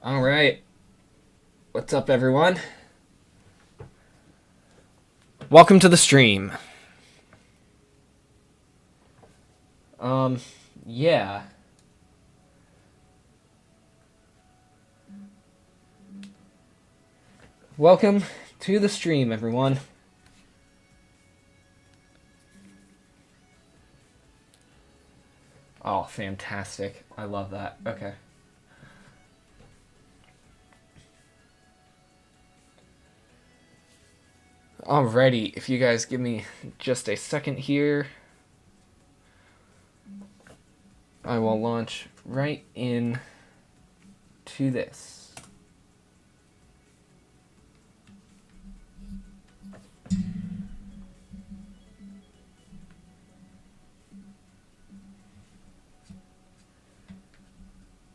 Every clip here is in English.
All right. What's up, everyone? Welcome to the stream. Yeah. Welcome to the stream, everyone. Oh, fantastic. I love that. Okay. Alrighty, if you guys give me just a second here, I will launch right in to this.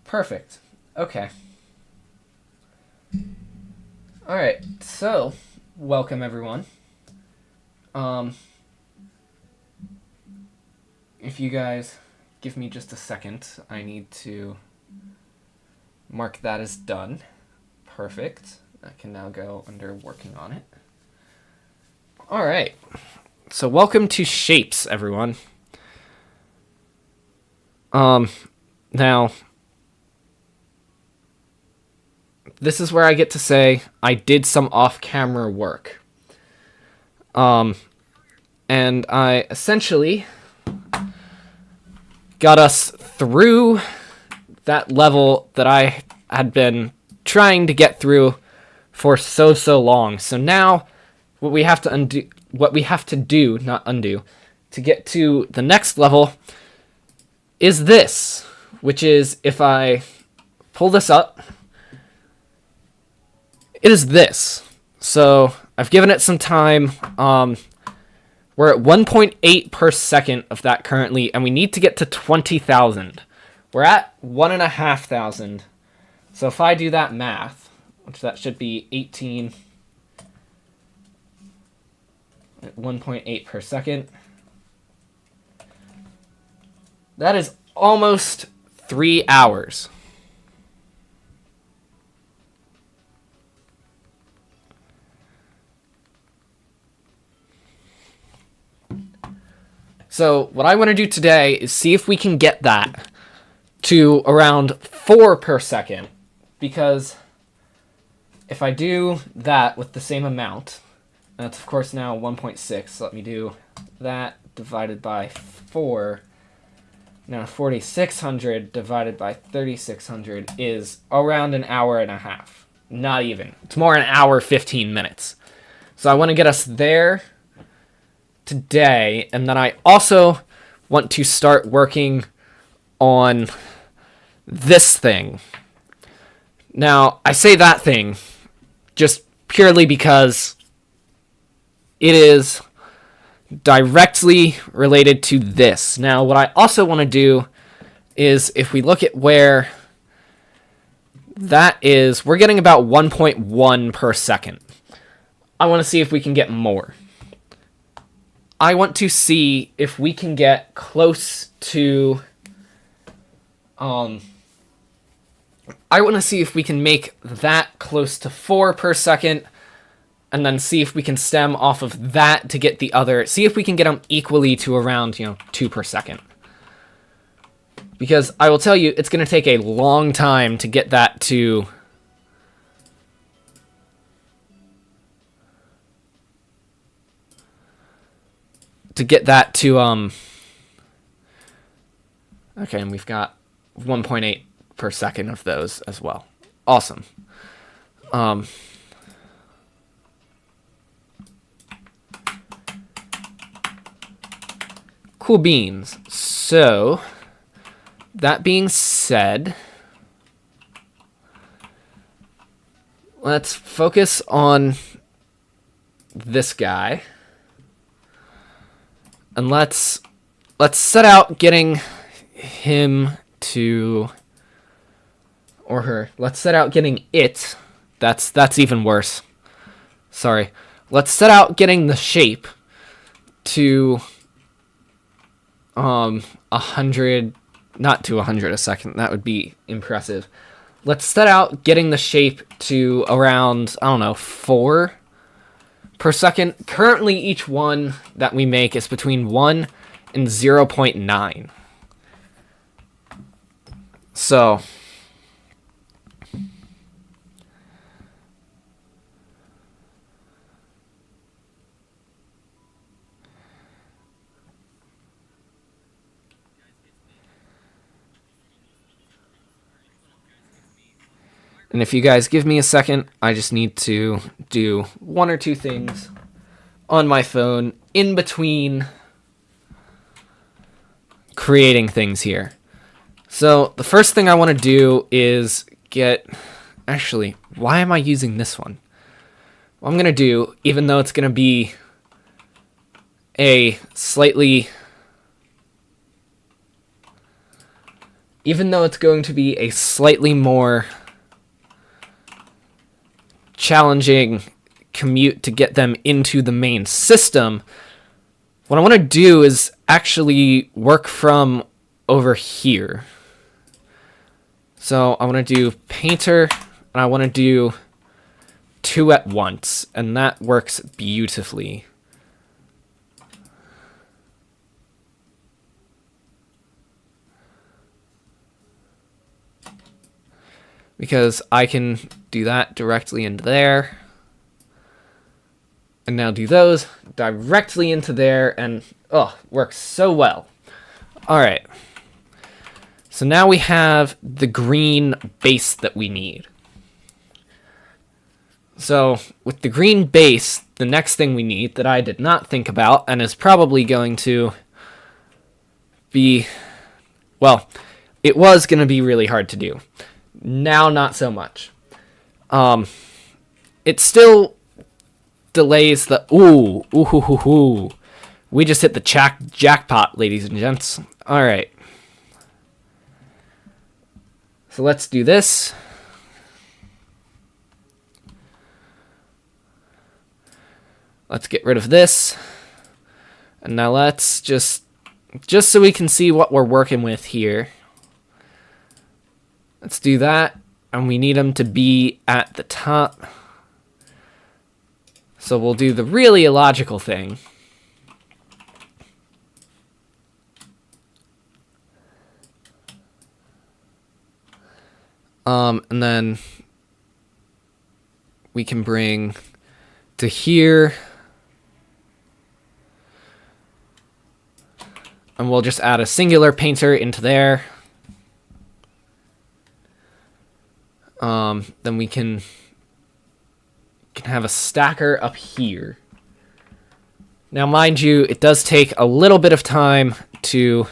Perfect. Okay. Alright, so welcome everyone. If you guys give me just a second, I need to mark that as done. Perfect. I can now go under working on it. Alright. So welcome to Shapes, everyone. Now, this is where I get to say I did some off-camera work. And I essentially got us through that level that I had been trying to get through for so long. So now what we have to do, not undo, to get to the next level is this, which is if I pull this up, it is this. So I've given it some time. We're at 1.8 per second of that currently, and we need to get to 20,000. We're at 1,500. So if I do that math, which that should be 18 at 1.8 per second, that is almost 3 hours. So what I want to do today is see if we can get that to around 4 per second. Because if I do that with the same amount, that's of course now 1.6. So let me do that divided by 4. Now 4,600 divided by 3,600 is around an hour and a half. Not even. It's more an hour, 15 minutes. So I want to get us there today, and then I also want to start working on this thing. Now, I say that thing just purely because it is directly related to this. Now, what I also want to do is, if we look at where that is, we're getting about 1.1 per second. I want to see if we can get more. I want to see if we can get close to, I want to see if we can make that close to 4 per second, and then see if we can stem off of that to get the other, see if we can get them equally to around, 2 per second. Because I will tell you, it's going to take a long time to get that to okay, and we've got 1.8 per second of those as well. Awesome. Cool beans. So, that being said, let's focus on this guy. And let's set out getting him to, or her. Let's set out getting it. That's even worse. Sorry. Let's set out getting the shape to 100, not to 100 a second. That would be impressive. let's set out getting the shape to around, I don't know, 4 per second. Currently, each one that we make is between 1 and 0.9. So and if you guys give me a second, I just need to do 1 or 2 things on my phone in between creating things here. So the first thing I want to do is actually, why am I using this one? What I'm going to do, even though it's going to be a slightly more challenging commute to get them into the main system, what I want to do is actually work from over here. So I want to do painter, and I want to do 2 at once, and that works beautifully. Because I can do that directly into there. And now do those directly into there, and works so well. Alright. So now we have the green base that we need. So with the green base, the next thing we need that I did not think about, and is probably going to be, well, it was going to be really hard to do. Now, not so much. It still delays the... Ooh. We just hit the jackpot, ladies and gents. Alright. So let's do this. Let's get rid of this. And now let's just so we can see what we're working with here. Let's do that. And we need them to be at the top. So we'll do the really illogical thing. And then we can bring to here. And we'll just add a singular painter into there. Then we can have a stacker up here. Now, mind you, it does take a little bit of time to...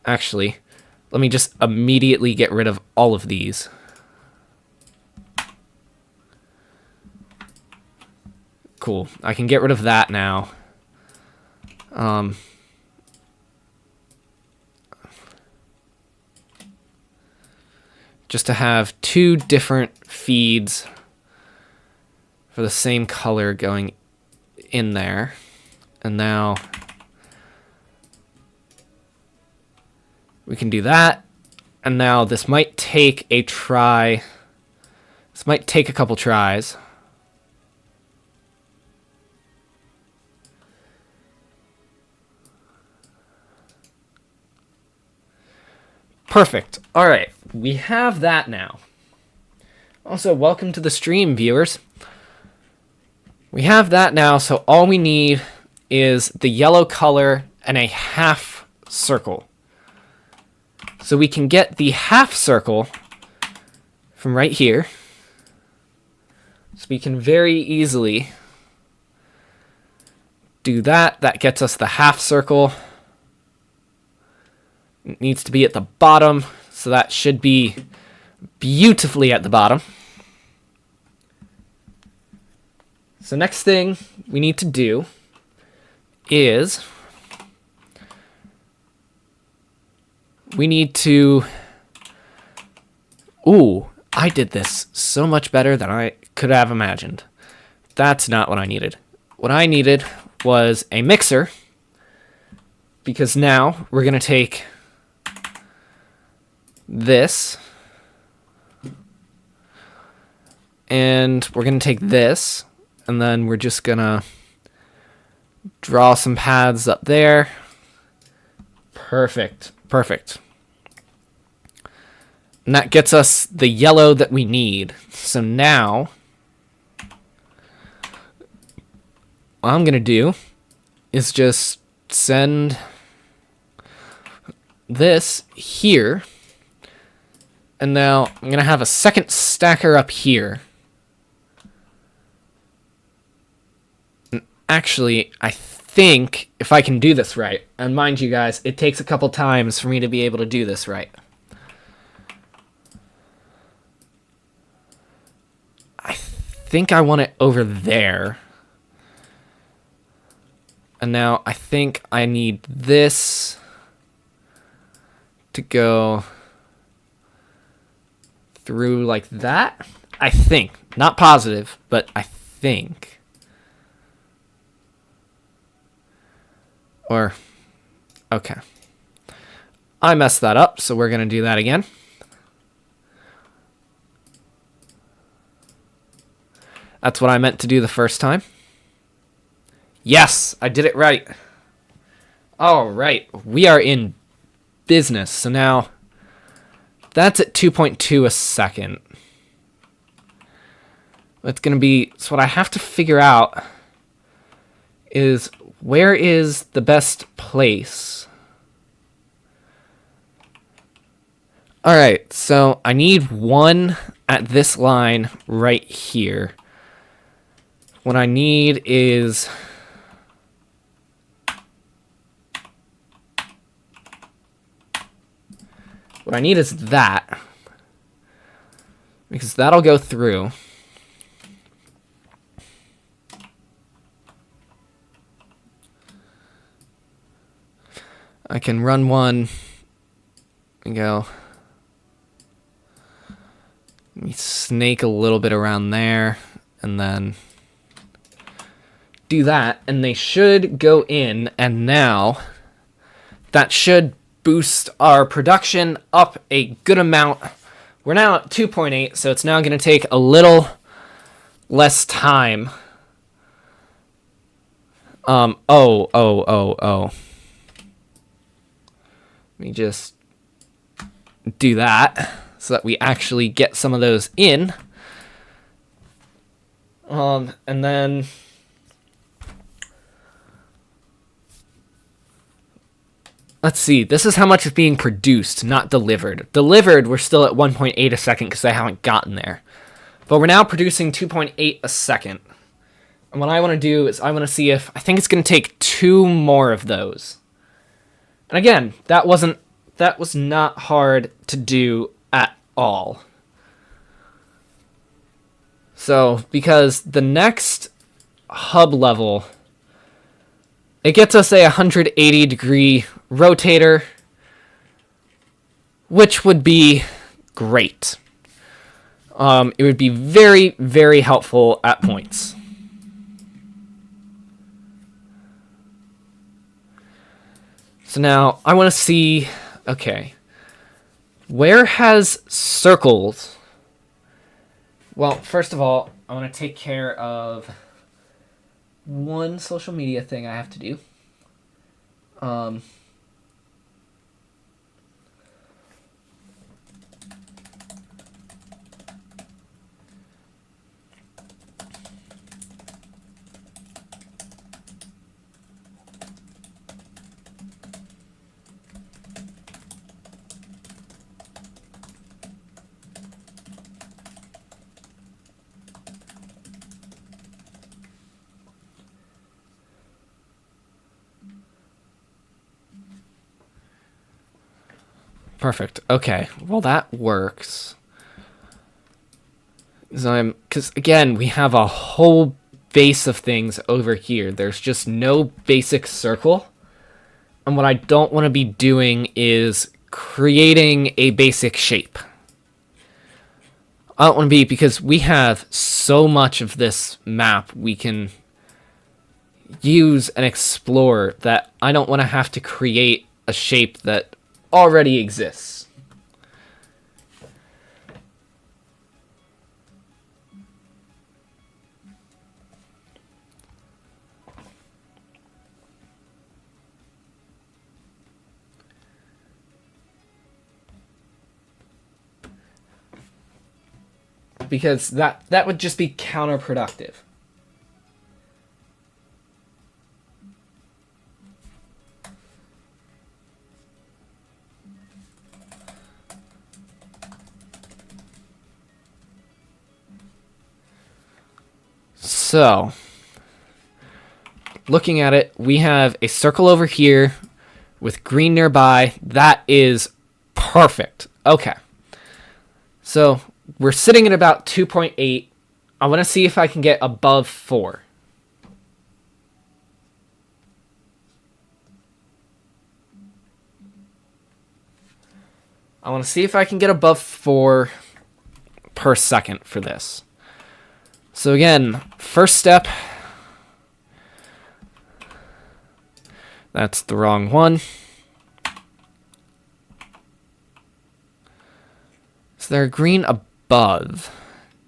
Actually, let me just immediately get rid of all of these. Cool. I can get rid of that now. Just to have 2 different feeds for the same color going in there. And now we can do that. And now this might take a try. This might take a couple tries. Perfect. All right. We have that now. Also, welcome to the stream, viewers. We have that now, so all we need is the yellow color and a half circle. So we can get the half circle from right here. So we can very easily do that. That gets us the half circle. It needs to be at the bottom. So that should be beautifully at the bottom. So next thing we need to do is we need to... Ooh, I did this so much better than I could have imagined. That's not what I needed. What I needed was a mixer, because now we're going to take this, And we're going to take this, and then we're just going to draw some paths up there. Perfect. Perfect. And that gets us the yellow that we need. So now, what I'm going to do is just send this here. And now I'm going to have a second stacker up here. And actually, I think if I can do this right, and mind you guys, it takes a couple times for me to be able to do this right. I think I want it over there. And now I think I need this to go through like that. I think. Not positive, but I think. Or, okay. I messed that up, so we're going to do that again. That's what I meant to do the first time. Yes, I did it right. All right, we are in business. So now that's at 2.2 a second. It's going to be, so what I have to figure out is where is the best place? All right, so I need one at this line right here. What I need is that, because that'll go through. I can run one and go. Let me snake a little bit around there and then do that, and they should go in, and now that should boost our production up a good amount. We're now at 2.8, so it's now going to take a little less time. Let me just do that so that we actually get some of those in. And then let's see, this is how much is being produced, not delivered. Delivered, we're still at 1.8 a second because I haven't gotten there. But we're now producing 2.8 a second. And what I want to do is I want to see if, I think it's going to take 2 more of those. And again, that was not hard to do at all. So, because the next hub level, it gets us a 180 degree rotator, which would be great. It would be very, very helpful at points. So now I want to see, okay, where has circles? Well, first of all, I want to take care of one social media thing I have to do. Perfect. Okay. Well, that works. Because again, we have a whole base of things over here. There's just no basic circle. And what I don't want to be doing is creating a basic shape. I don't want to be, because we have so much of this map we can use and explore that I don't want to have to create a shape that already exists. because that would just be counterproductive. So, looking at it, we have a circle over here with green nearby. That is perfect. Okay. So, we're sitting at about 2.8. I want to see if I can get above 4. I want to see if I can get above 4 per second for this. So again, first step, that's the wrong one. Is there a green above?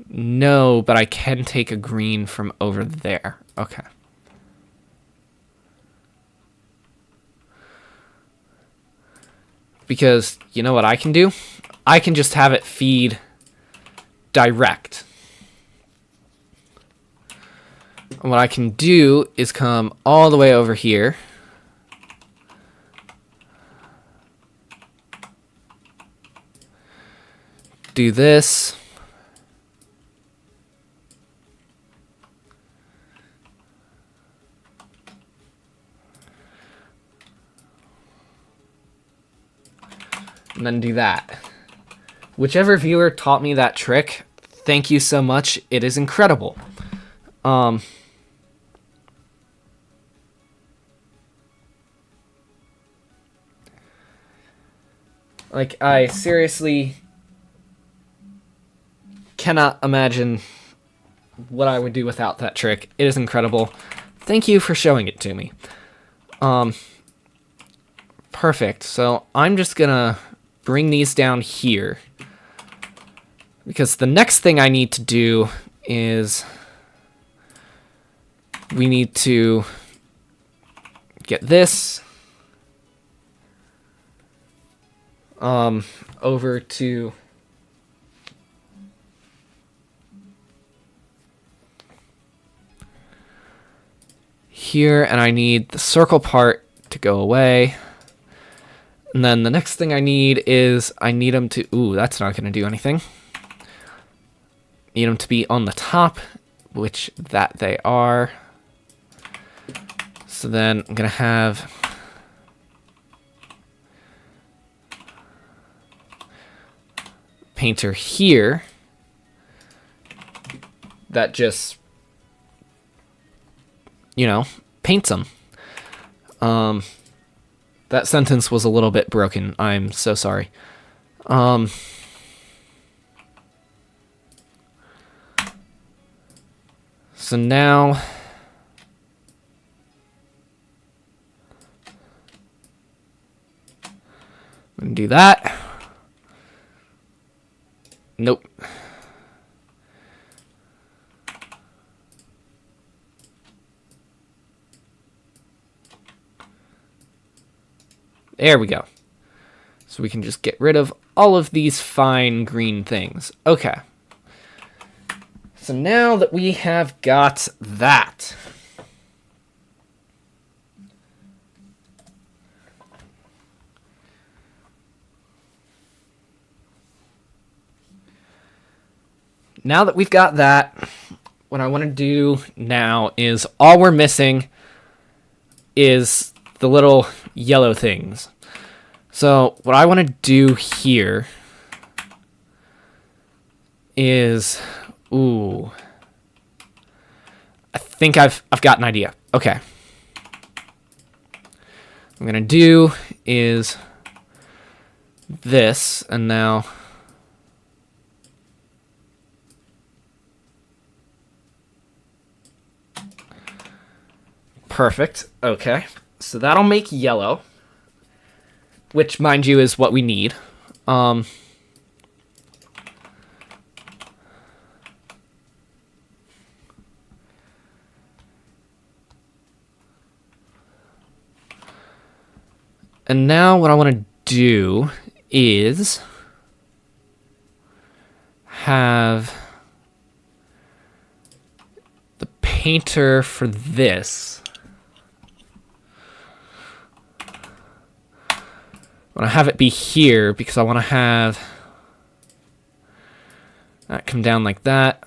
No, but I can take a green from over there. Okay. Because you know what I can do? I can just have it feed direct. And what I can do is come all the way over here. Do this. And then do that. Whichever viewer taught me that trick, thank you so much. It is incredible. Like, I seriously cannot imagine what I would do without that trick. It is incredible. Thank you for showing it to me. Perfect. So I'm just gonna bring these down here, because the next thing I need to do is we need to get this over to here, and I need the circle part to go away. And then the next thing I need is I need them to, ooh, that's not going to do anything. Need them to be on the top, which that they are. So then I'm going to have painter here that just, you know, paints them. That sentence was a little bit broken. I'm so sorry. So now I'm going to do that. Nope. There we go. So we can just get rid of all of these fine green things. Okay. So now that we have got that, what I want to do now is all we're missing is the little yellow things. So what I want to do here is, ooh, I think I've got an idea. Okay. What I'm gonna do is this, and now perfect. Okay. So that'll make yellow, which, mind you, is what we need. And now what I want to do is have painter for this. I want to have it be here because I want to have that come down like that.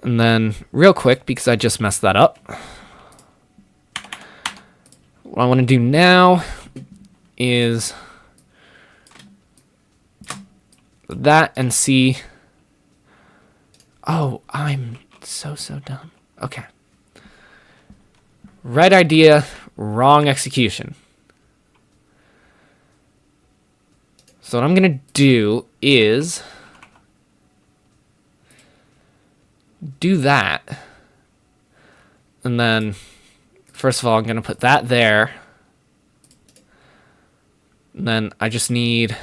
And then, real quick, because I just messed that up, what I want to do now is that and see. Oh, I'm so dumb. Okay. Right idea, wrong execution. So what I'm going to do is do that. And then, first of all, I'm going to put that there. And then I just need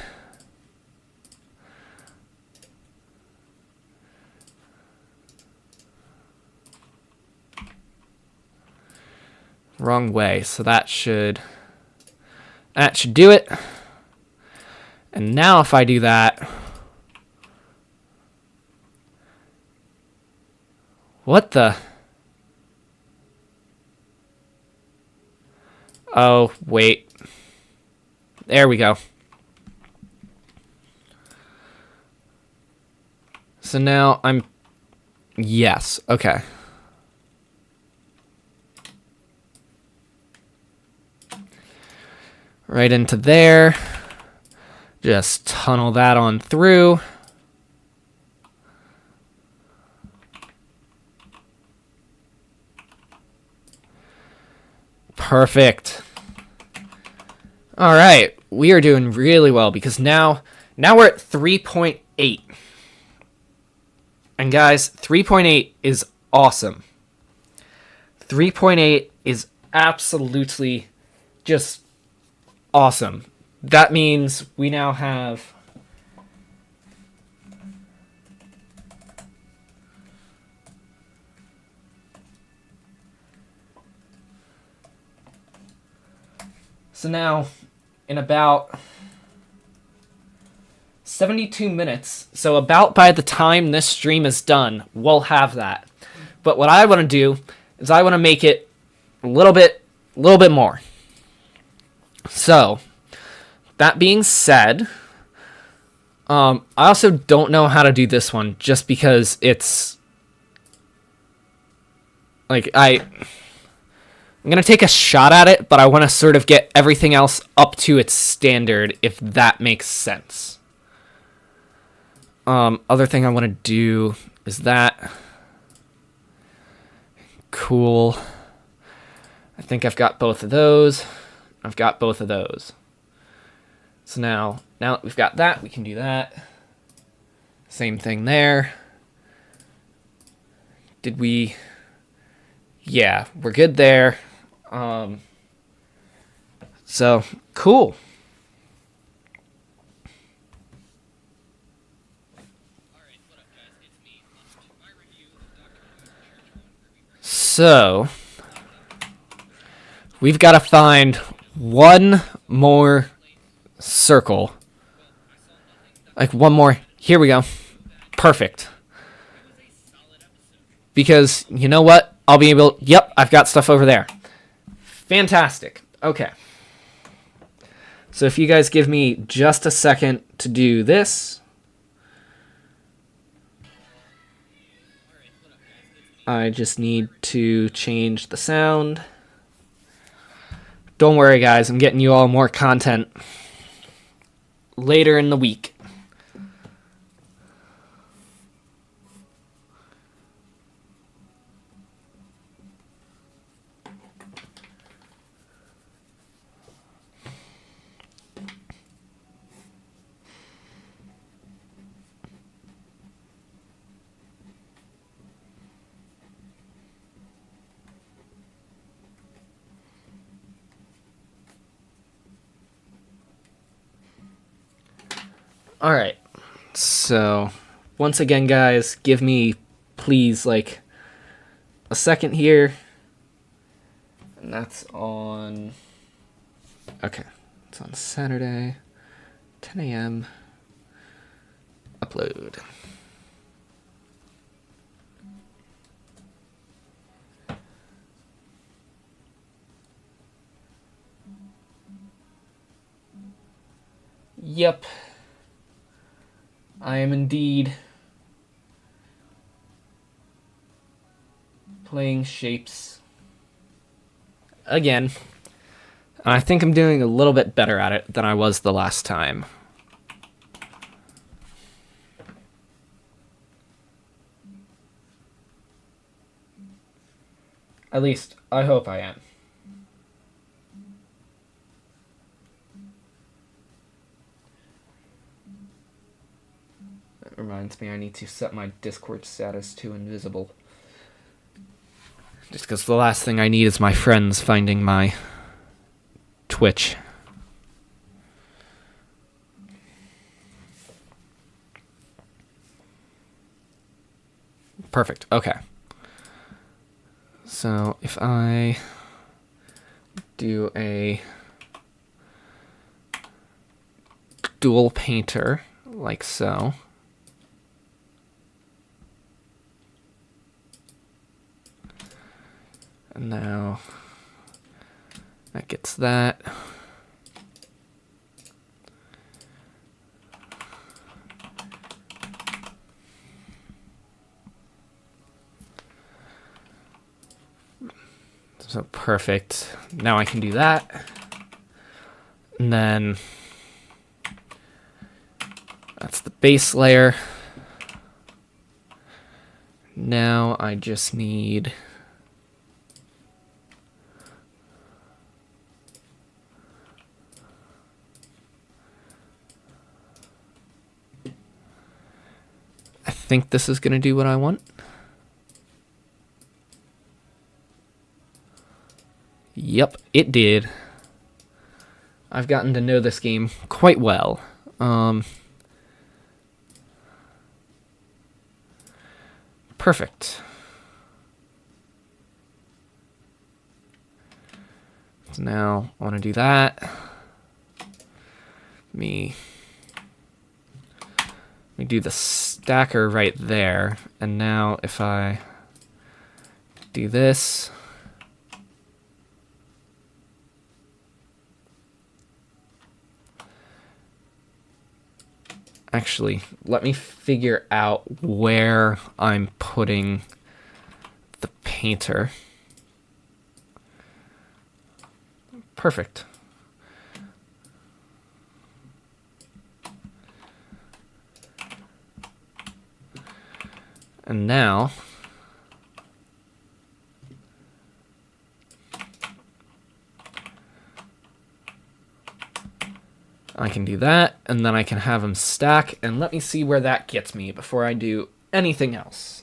wrong way. So that should do it. And now if I do that, what the? Oh, wait. There we go. So now I'm... Yes, okay. Right into there. Just tunnel that on through. Perfect. All right, we are doing really well because now we're at 3.8. And guys, 3.8 is awesome. 3.8 is absolutely just awesome. That means we now have now in about 72 minutes, so about by the time this stream is done, we'll have that. But what I want to do is I want to make it a little bit more. So, that being said, I also don't know how to do this one just because it's like I'm going to take a shot at it, but I want to sort of get everything else up to its standard, if that makes sense. Other thing I want to do is that. Cool. I think I've got both of those. I've got both of those. So now that we've got that, we can do that. Same thing there. Did we... Yeah, we're good there. So, cool. So, we've got to find one more circle. Like one more. Here we go. Perfect. Because, you know what? I'll be able... Yep, I've got stuff over there. Fantastic. Okay. So if you guys give me just a second to do this... I just need to change the sound. Don't worry, guys. I'm getting you all more content later in the week. Alright, so once again, guys, give me, please, like, a second here. And that's on... Okay, it's on Saturday, 10 a.m. Upload. Yep. I am indeed playing shapes again. And I think I'm doing a little bit better at it than I was the last time. At least, I hope I am. That reminds me, I need to set my Discord status to invisible. Just because the last thing I need is my friends finding my Twitch. Perfect. Okay. So if I do a dual painter like so, and now that gets that. So perfect. Now I can do that. And then that's the base layer. Now I just need I think this is going to do what I want. Yep, it did. I've gotten to know this game quite well. Perfect. So now I want to do that. Let me do the stacker right there. And now if I do this, actually, let me figure out where I'm putting the painter. Perfect. And now I can do that, and then I can have them stack, and let me see where that gets me before I do anything else.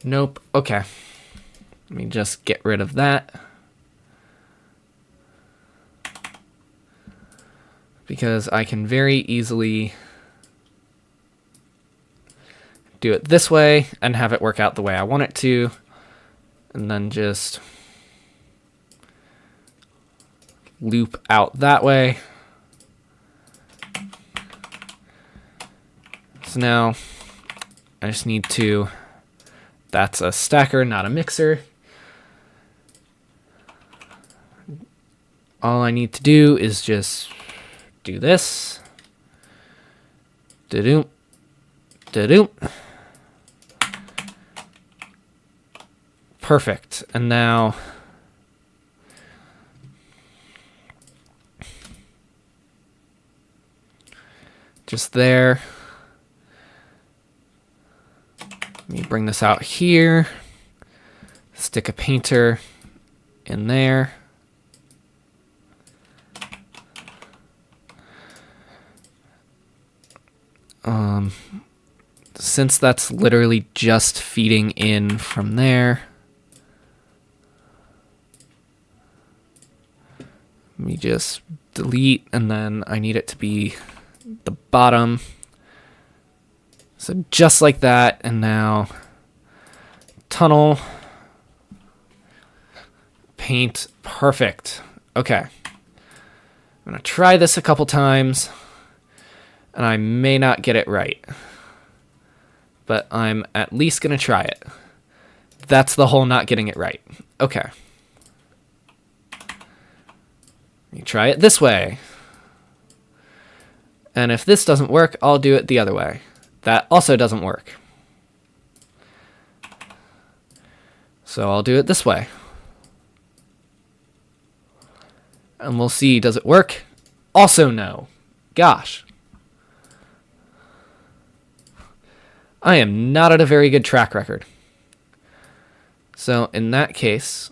Nope. Okay. Let me just get rid of that. Because I can very easily do it this way and have it work out the way I want it to. And then just loop out that way. So now I just need to... That's a stacker, not a mixer. All I need to do is just do this. Da-doom. Da-doom. Perfect. And now just there. Let me bring this out here. Stick a painter in there. Since that's literally just feeding in from there, let me just delete, and then I need it to be the bottom. So just like that, and now tunnel, paint, perfect. Okay. I'm gonna try this a couple times, and I may not get it right, but I'm at least gonna try it. That's the whole not getting it right. Okay. You try it this way. And if this doesn't work, I'll do it the other way. That also doesn't work. So I'll do it this way. And we'll see, does it work? Also no. Gosh. I am not at a very good track record. So in that case,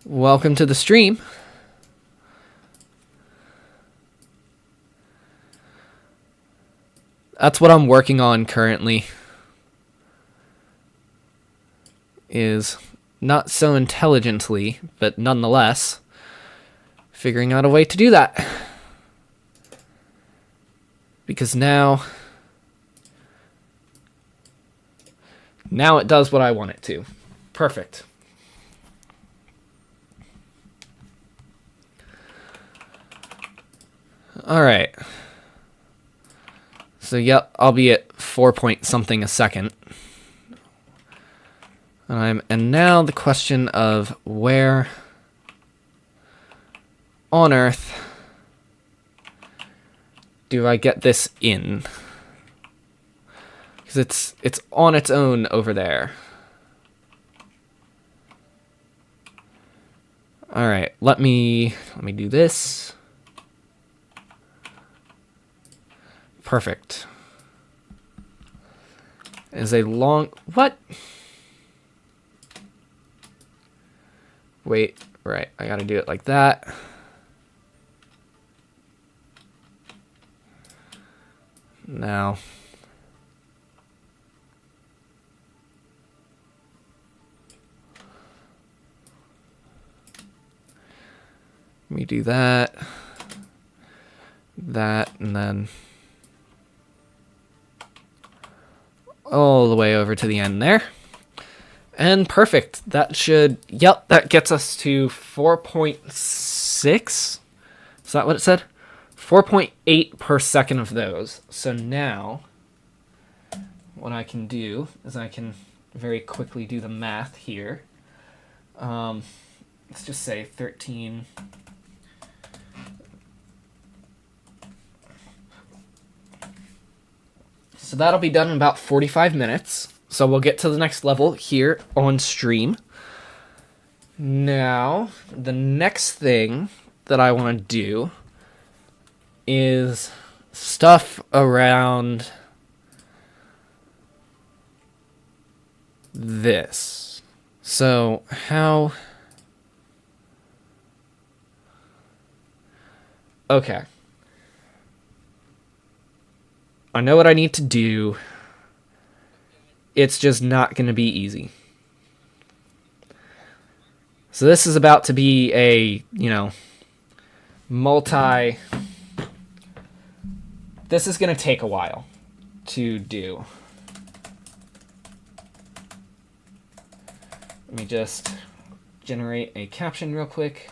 welcome to the stream. That's what I'm working on currently. Is not so intelligently, but nonetheless, figuring out a way to do that. Because now it does what I want it to. Perfect. All right. So, yep, I'll be at 4 point something a second. And now the question of where on Earth do I get this in? Because it's on its own over there. All right, let me do this. Perfect. Is a long what? Wait, right, I gotta do it like that. Now. Let me do that, and then all the way over to the end there. And perfect. That should, yep, that gets us to 4.6. Is that what it said? 4.8 per second of those. So now, what I can do is I can very quickly do the math here. Let's just say 13. So that'll be done in about 45 minutes. So we'll get to the next level here on stream. Now, the next thing that I want to do is stuff around this. So how... Okay. I know what I need to do. It's just not going to be easy. So this is about to be a, This is going to take a while to do. Let me just generate a caption real quick.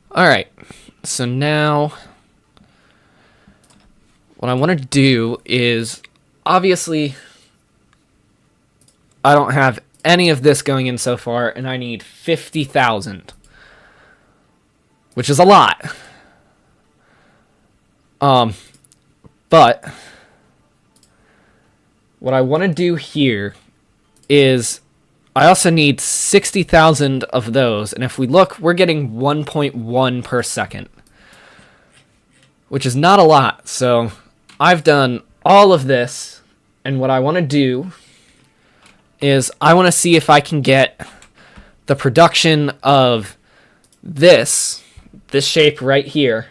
All right, so now what I want to do is, obviously, I don't have any of this going in so far, and I need 50,000, which is a lot. But what I want to do here is I also need 60,000 of those, and if we look, we're getting 1.1 per second, which is not a lot. So I've done all of this, and what I want to do is I want to see if I can get the production of this shape right here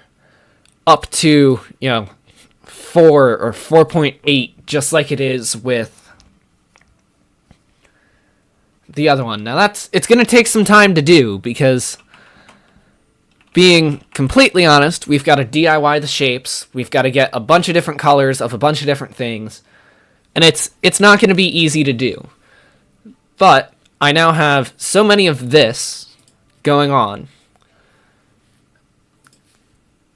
up to, 4 or 4.8, just like it is with the other one. Now it's going to take some time to do, because being completely honest, we've got to DIY the shapes. We've got to get a bunch of different colors of a bunch of different things. And it's not going to be easy to do. But I now have so many of this going on.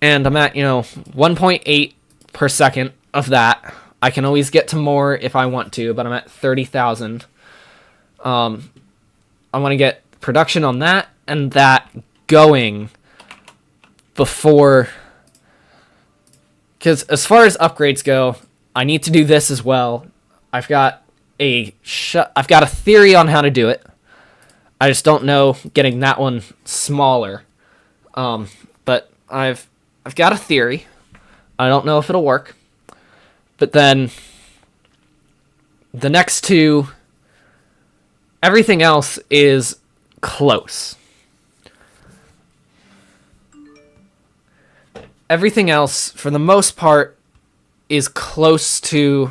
And I'm at, 1.8 per second of that. I can always get to more if I want to, but I'm at 30,000. I want to get production on that and that going before, because as far as upgrades go, I need to do this as well. I've got a theory on how to do it. I just don't know getting that one smaller. But I've got a theory. I don't know if it'll work. But then the next two, everything else is close. Everything else, for the most part, is close to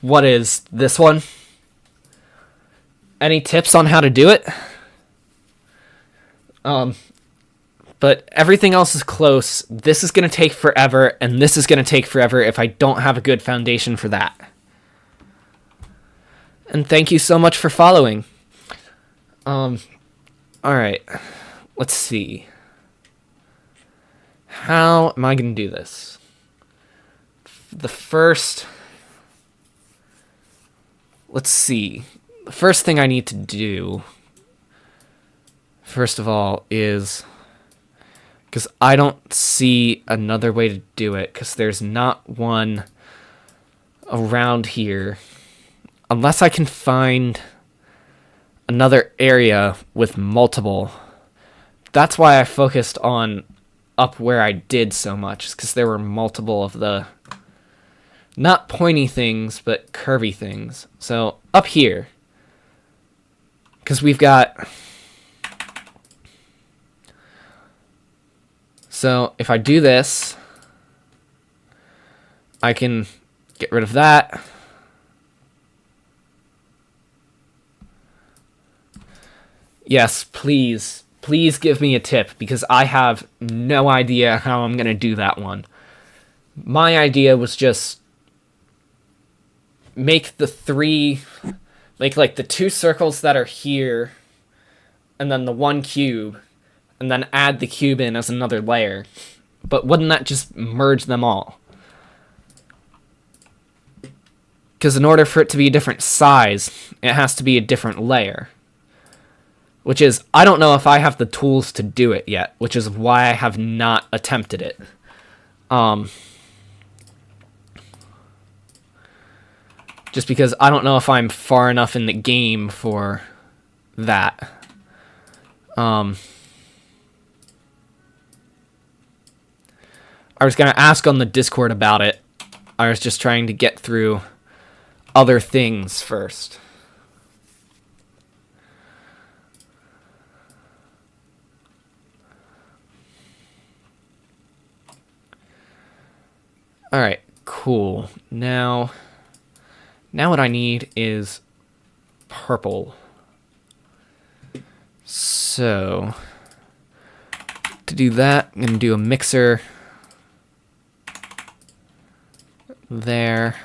what is this one. Any tips on how to do it? But everything else is close. This is going to take forever, and this is going to take forever if I don't have a good foundation for that. And thank you so much for following. Alright. Let's see. How am I going to do this? The first... Let's see. The first thing I need to do, first of all, is... because I don't see another way to do it, because there's not one around here. Unless I can find another area with multiple. That's why I focused on up where I did so much, because there were multiple of the, not pointy things, but curvy things. So up here, because we've got... So if I do this, I can get rid of that. Yes, please. Please give me a tip, because I have no idea how I'm going to do that one. My idea was just make the like the two circles that are here, and then the one cube, and then add the cube in as another layer. But wouldn't that just merge them all? Because in order for it to be a different size, it has to be a different layer. Which is, I don't know if I have the tools to do it yet, which is why I have not attempted it. Just because I don't know if I'm far enough in the game for that. I was going to ask on the Discord about it. I was just trying to get through other things first. Alright, cool. Now what I need is purple. So, to do that, I'm going to do a mixer there.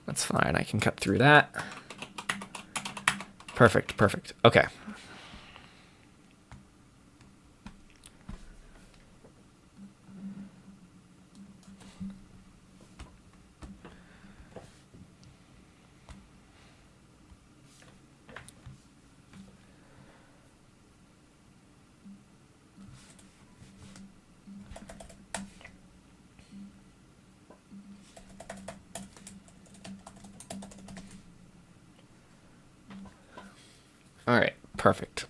That's fine, I can cut through that. Perfect, perfect. Okay. Alright, perfect.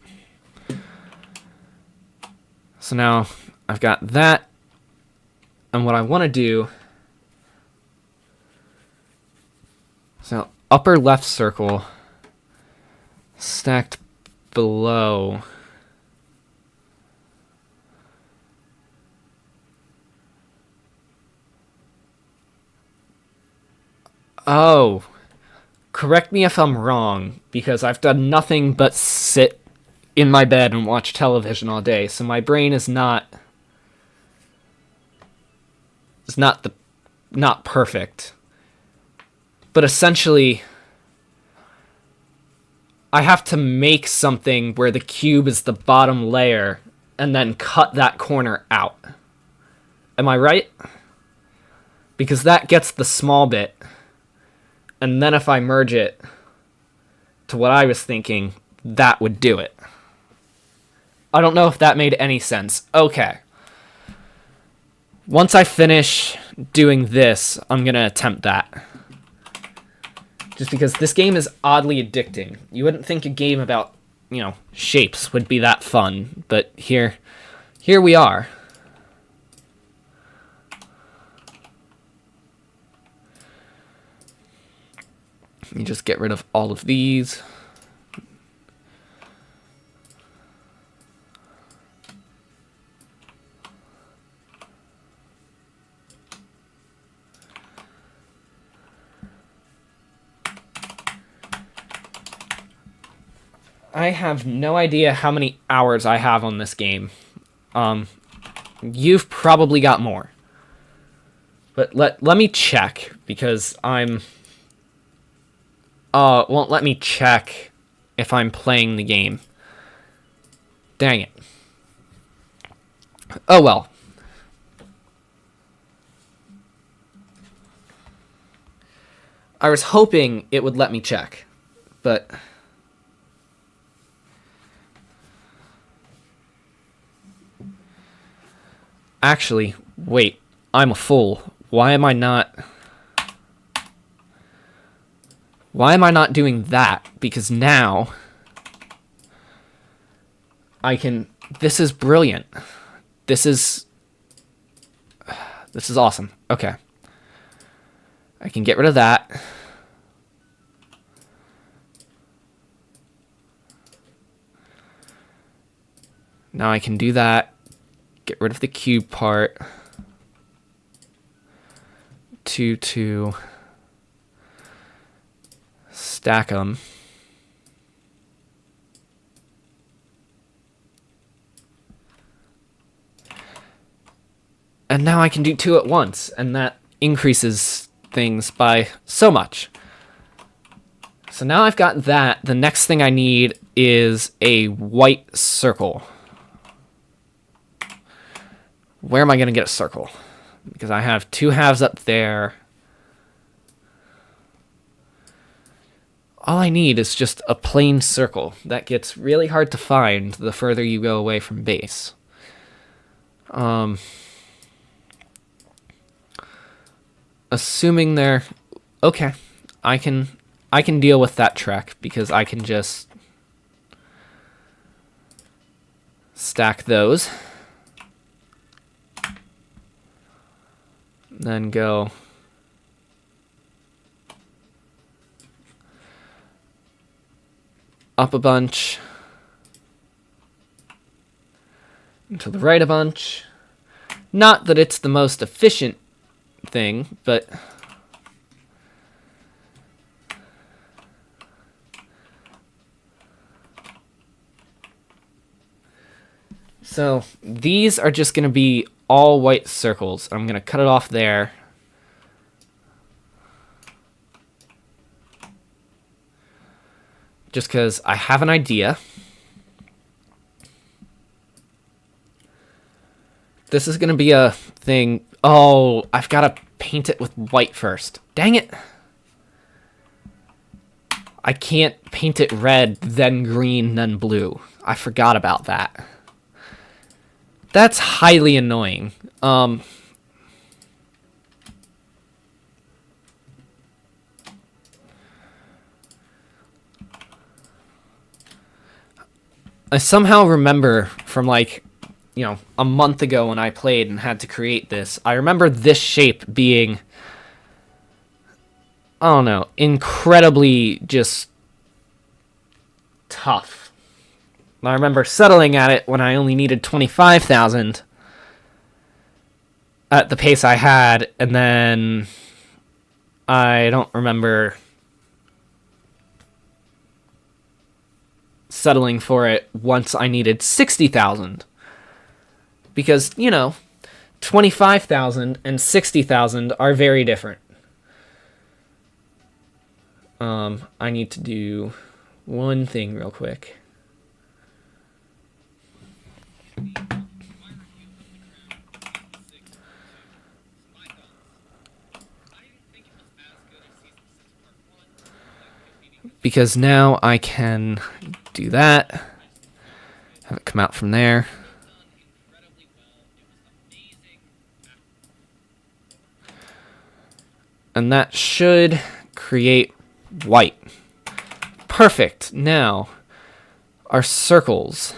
So now I've got that, and what I want to do, so upper left circle stacked below. Oh, correct me if I'm wrong, because I've done nothing but sit in my bed and watch television all day, so my brain is not perfect. But essentially, I have to make something where the cube is the bottom layer and then cut that corner out. Am I right? Because that gets the small bit. And then if I merge it to what I was thinking, that would do it. I don't know if that made any sense. Okay. Once I finish doing this, I'm going to attempt that. Just because this game is oddly addicting. You wouldn't think a game about, shapes would be that fun, but here we are. Let me just get rid of all of these. I have no idea how many hours I have on this game. You've probably got more. But let me check, because I'm... won't let me check if I'm playing the game. Dang it. Oh well. I was hoping it would let me check, but... Actually, wait, I'm a fool. Why am I not doing that? Because now I can... This is brilliant. This is awesome. Okay. I can get rid of that. Now I can do that. Get rid of the cube part. To stack them. And now I can do two at once, and that increases things by so much. So now I've got that. The next thing I need is a white circle. Where am I going to get a circle? Because I have two halves up there. All I need is just a plain circle. That gets really hard to find the further you go away from base. Assuming they're... Okay, I can deal with that trek, because I can just stack those. Then go up a bunch, and to the right a bunch. Not that it's the most efficient thing, but so these are just going to be all white circles. I'm going to cut it off there. Just because I have an idea. This is going to be a thing. Oh, I've got to paint it with white first. Dang it. I can't paint it red, then green, then blue. I forgot about that. That's highly annoying. I somehow remember from, like, you know, a month ago when I played and had to create this, I remember this shape being, I don't know, incredibly just tough. I remember settling at it when I only needed 25,000 at the pace I had, and then I don't remember settling for it once I needed 60,000. Because, you know, 25,000 and 60,000 are very different. I need to do one thing real quick. Because now I can do that. Have it come out from there. And that should create white. Perfect. Now, our circles.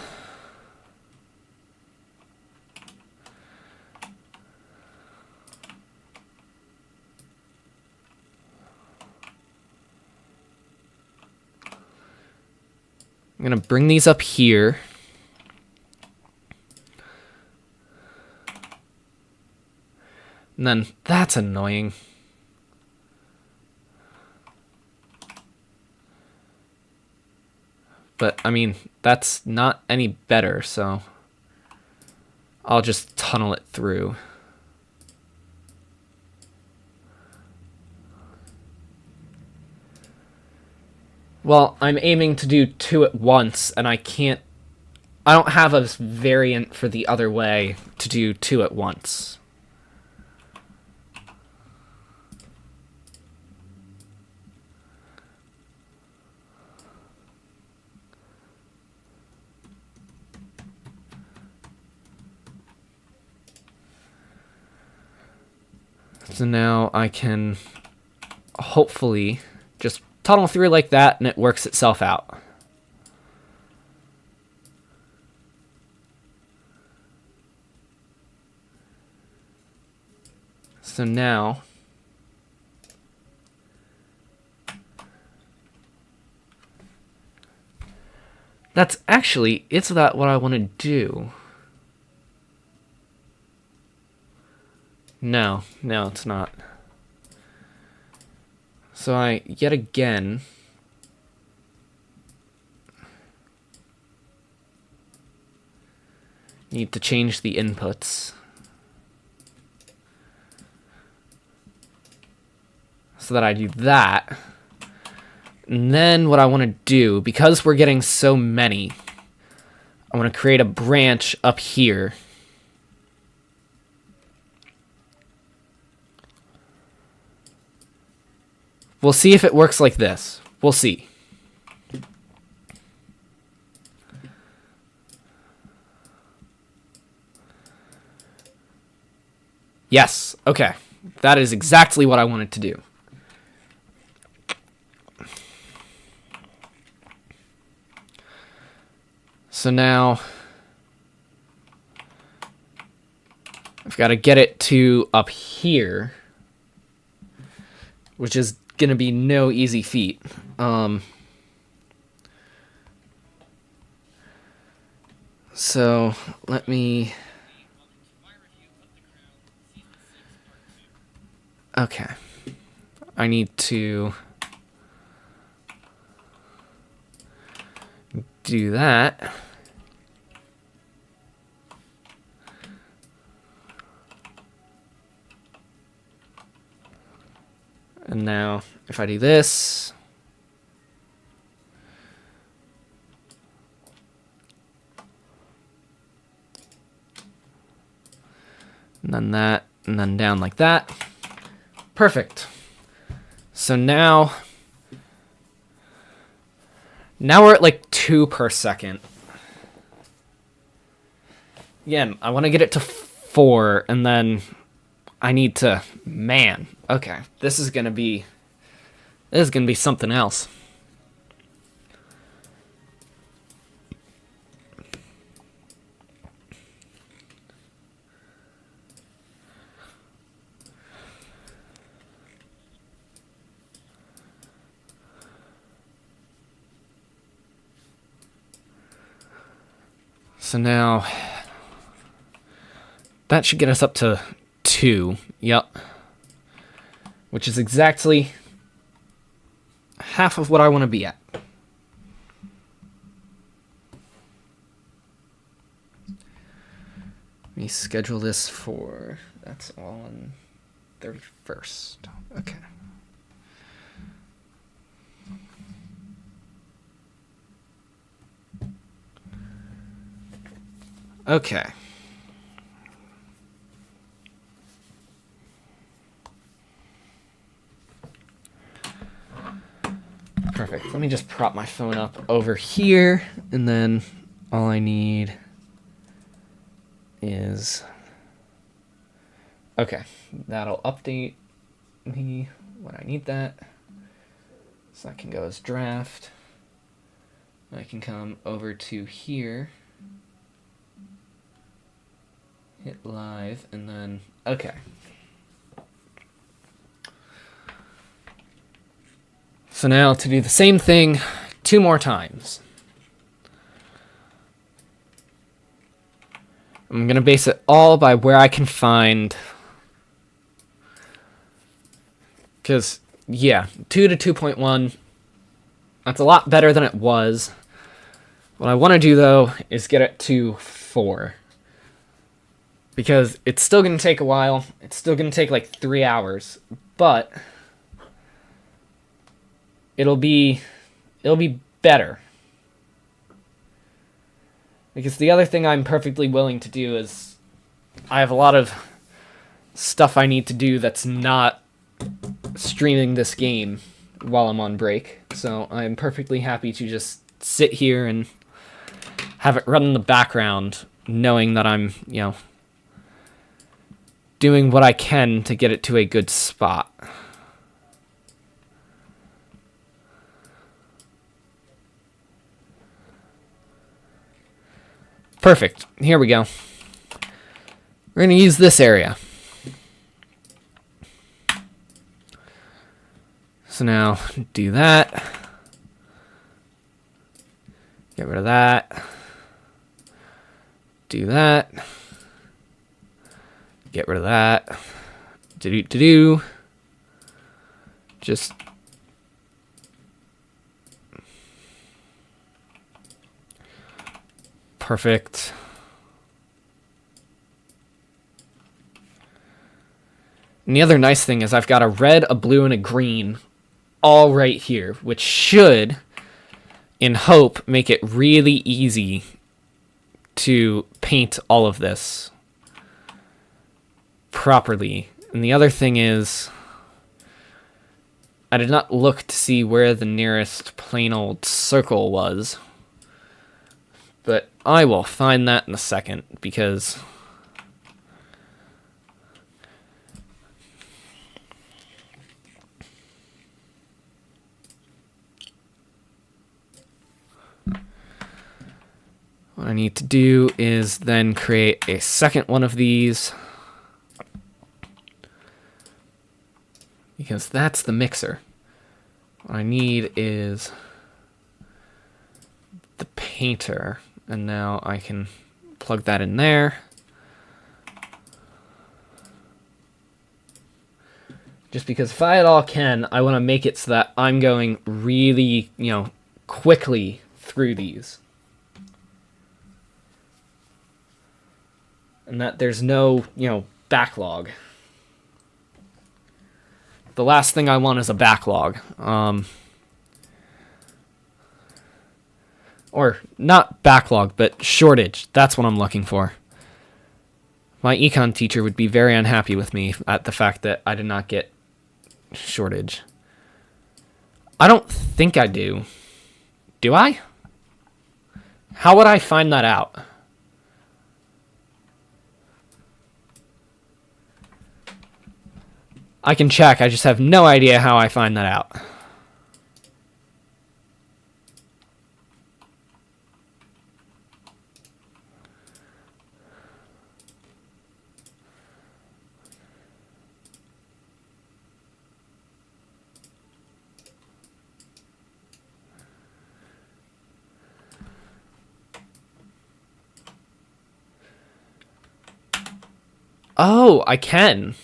I'm going to bring these up here. And then that's annoying. But, I mean, that's not any better, so I'll just tunnel it through. Well, I'm aiming to do 2 at once, and I don't have a variant for the other way to do 2 at once. So now I can hopefully just tunnel through like that and it works itself out. So now it's that what I want to do. No, it's not. So I, yet again, need to change the inputs so that I do that. And then what I want to do, because we're getting so many, I want to create a branch up here. We'll see if it works like this. We'll see. Yes, okay. That is exactly what I wanted to do. So now I've got to get it to up here, which is going to be no easy feat. So let me... Okay. I need to do that. And now, if I do this, and then that, and then down like that. Perfect. So now we're at like 2 per second. Again, I want to get it to 4, and then I need to, man, okay, this is gonna be something else. So now that should get us up to 2. Yep. Which is exactly half of what I want to be at. Let me schedule this for, that's all on 31st. Okay. Okay. Perfect. Let me just prop my phone up over here, and then all I need is... Okay, that'll update me when I need that. So I can go as draft. I can come over to here, hit live, and then, okay. So now to do the same thing 2 more times. I'm going to base it all by where I can find, because, yeah, 2 to 2.1, that's a lot better than it was. What I want to do, though, is get it to 4. Because it's still going to take a while. It's still going to take like 3 hours. But it'll be better. Because the other thing I'm perfectly willing to do is I have a lot of stuff I need to do that's not streaming this game while I'm on break. So I'm perfectly happy to just sit here and have it run in the background, knowing that I'm, doing what I can to get it to a good spot. Perfect. Here we go. We're going to use this area. So now do that. Get rid of that. Do that. Get rid of that. Do. Just perfect. And the other nice thing is I've got a red, a blue, and a green all right here, which should, in hope, make it really easy to paint all of this properly. And the other thing is, I did not look to see where the nearest plain old circle was, but I will find that in a second, because what I need to do is then create a second one of these, because that's the mixer. What I need is the painter, and now I can plug that in there. Just because if I at all can, I want to make it so that I'm going really, quickly through these. And that there's no, backlog. The last thing I want is a backlog. Or not backlog, but shortage. That's what I'm looking for. My econ teacher would be very unhappy with me at the fact that I did not get shortage. I don't think I do. Do I? How would I find that out? I can check, I just have no idea how I find that out. Oh, I can.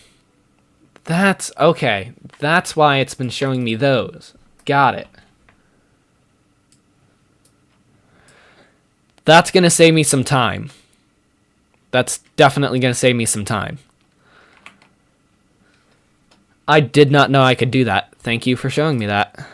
That's okay. That's why it's been showing me those. Got it. That's going to save me some time. That's definitely going to save me some time. I did not know I could do that. Thank you for showing me that.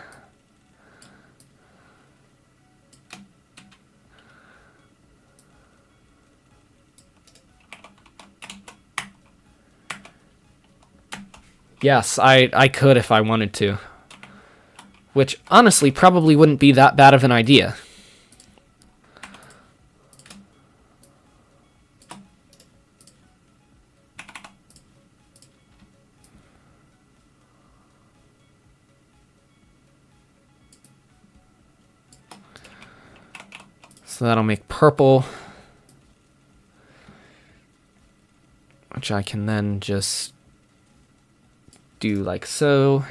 Yes, I could if I wanted to. Which, honestly, probably wouldn't be that bad of an idea. So that'll make purple. Which I can then just do like so.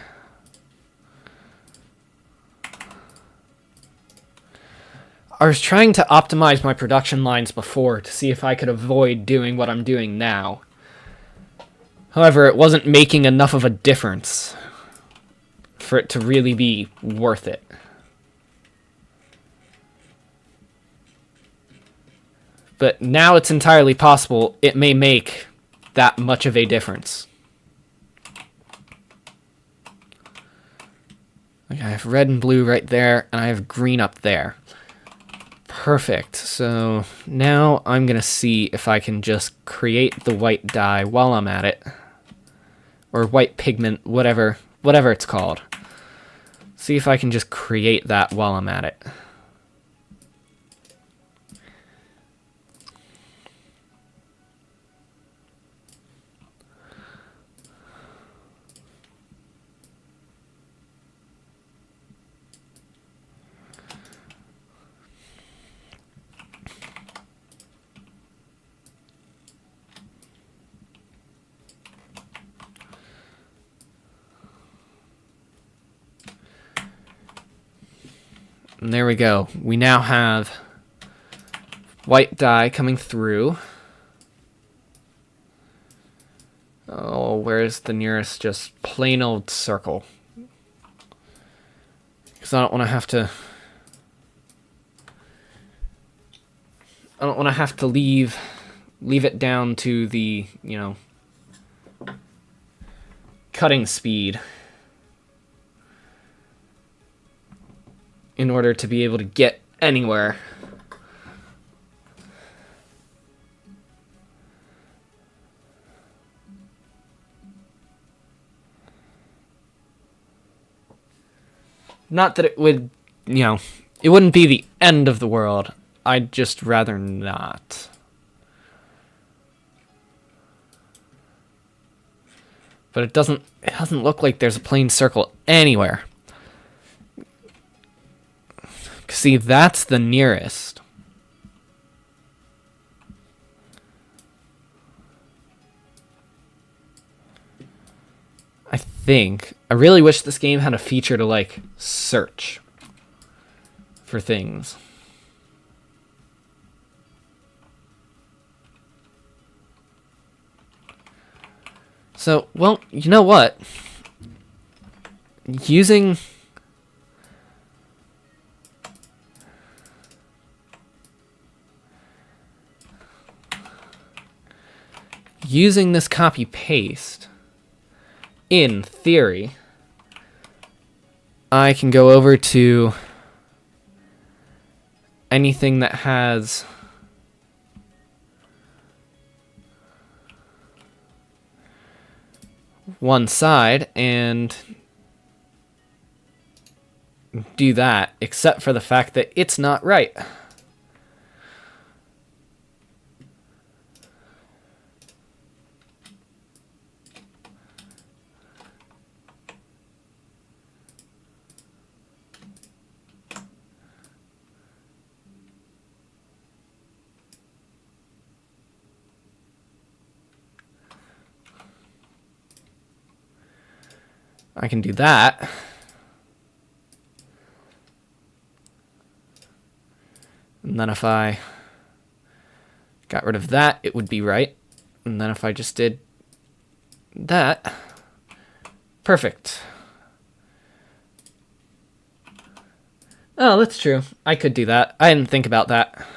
I was trying to optimize my production lines before to see if I could avoid doing what I'm doing now. However, it wasn't making enough of a difference for it to really be worth it. But now it's entirely possible it may make that much of a difference. Like I have red and blue right there, and I have green up there. Perfect. So now I'm going to see if I can just create the white dye while I'm at it. Or white pigment, whatever it's called. See if I can just create that while I'm at it. And there we go. We now have white dye coming through. Oh, where's the nearest just plain old circle? Because I don't want to have to... I don't want to have to leave it down to the, you know, cutting speed in order to be able to get anywhere. Not that it would, you know, it wouldn't be the end of the world. I'd just rather not. But it doesn't look like there's a plain circle anywhere. See, that's the nearest. I think. I really wish this game had a feature to, like, search for things. So, well, you know what? Using this copy-paste, in theory, I can go over to anything that has one side and do that, except for the fact that it's not right. I can do that. And then if I got rid of that, it would be right. And then if I just did that, perfect. Oh, that's true. I could do that. I didn't think about that.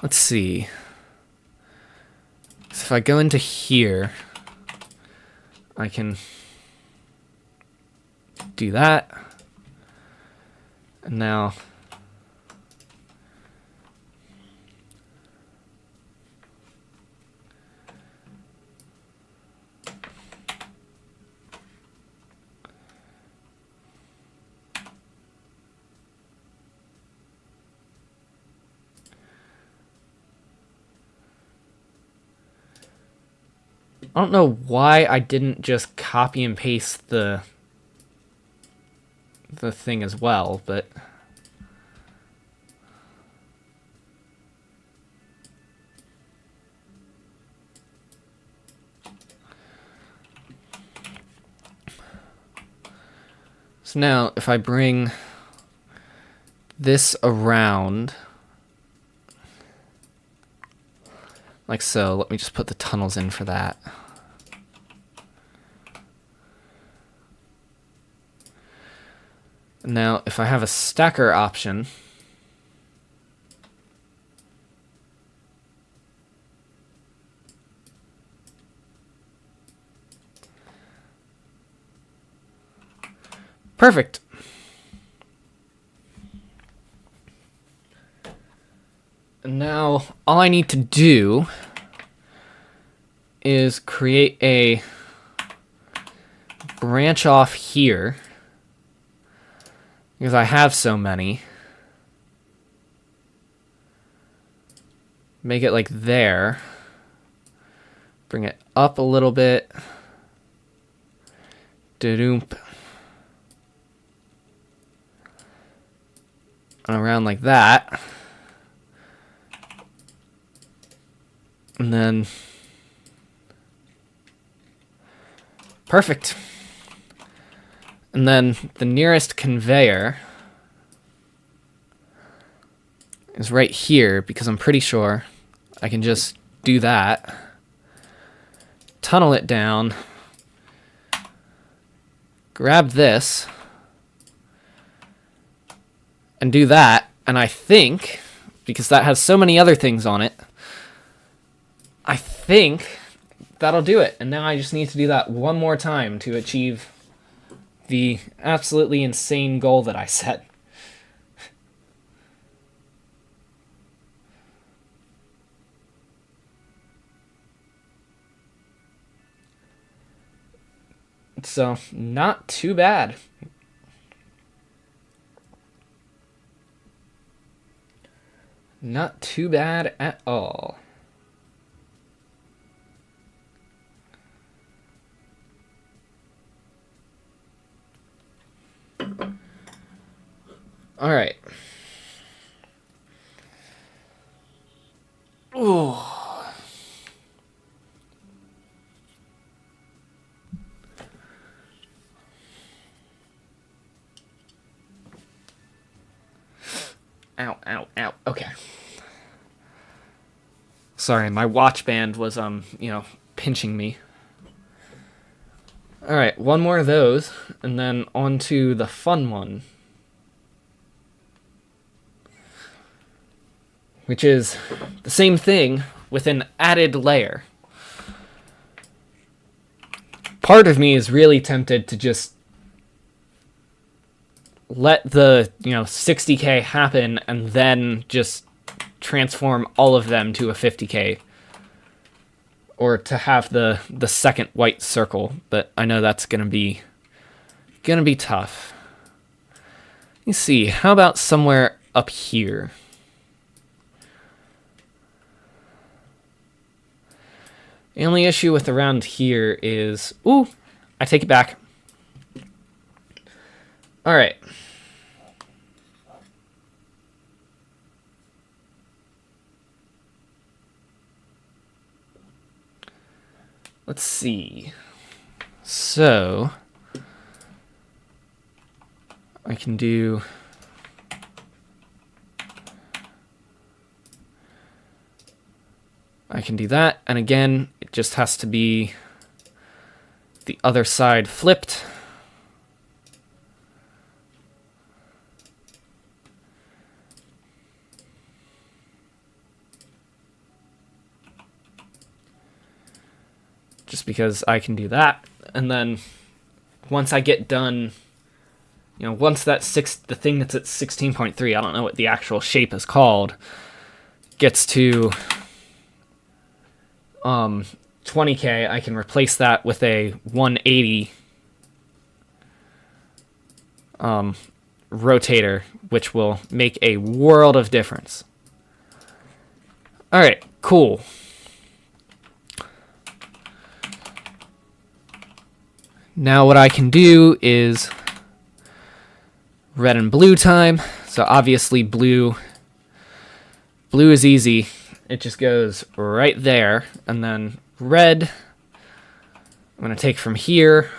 Let's see. So if I go into here, I can do that. And now I don't know why I didn't just copy and paste the thing as well, but so now if I bring this around like so, let me just put the tunnels in for that. Now, if I have a stacker option, perfect. And now, all I need to do is create a branch off here, because I have so many. Make it like there. Bring it up a little bit. Da-doomp. And around like that. And then perfect. And then the nearest conveyor is right here, because I'm pretty sure I can just do that. Tunnel it down. Grab this. And do that. And I think, because that has so many other things on it, I think that'll do it. And now I just need to do that one more time to achieve the absolutely insane goal that I set. So, not too bad. Not too bad at all. All right. Ooh. Ow, ow, ow. Okay. Sorry, my watch band was, pinching me. All right, one more of those, and then on to the fun one, which is the same thing with an added layer. Part of me is really tempted to just let the 60k happen and then just transform all of them to a 50k, or to have the second white circle, but I know that's gonna be tough. Let me see, how about somewhere up here? The only issue with around here is... Ooh! I take it back. Alright. Let's see. So... I can do... I can do that, and again, it just has to be the other side flipped. Just because I can do that, and then once I get done, you know, once that the thing that's at 16.3, I don't know what the actual shape is called, gets to 20K, I can replace that with a 180 rotator, which will make a world of difference. Alright, cool. Now what I can do is red and blue time. So obviously blue is easy. It just goes right there, and then red, I'm going to take from here,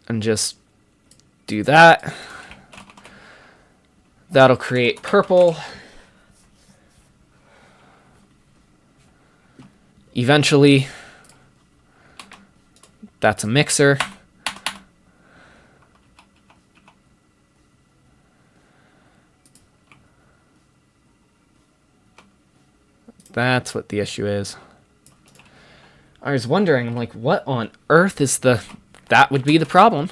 and just do that. That'll create purple. Eventually, that's a mixer. That's what the issue is. I was wondering, I'm like, what on earth is that would be the problem.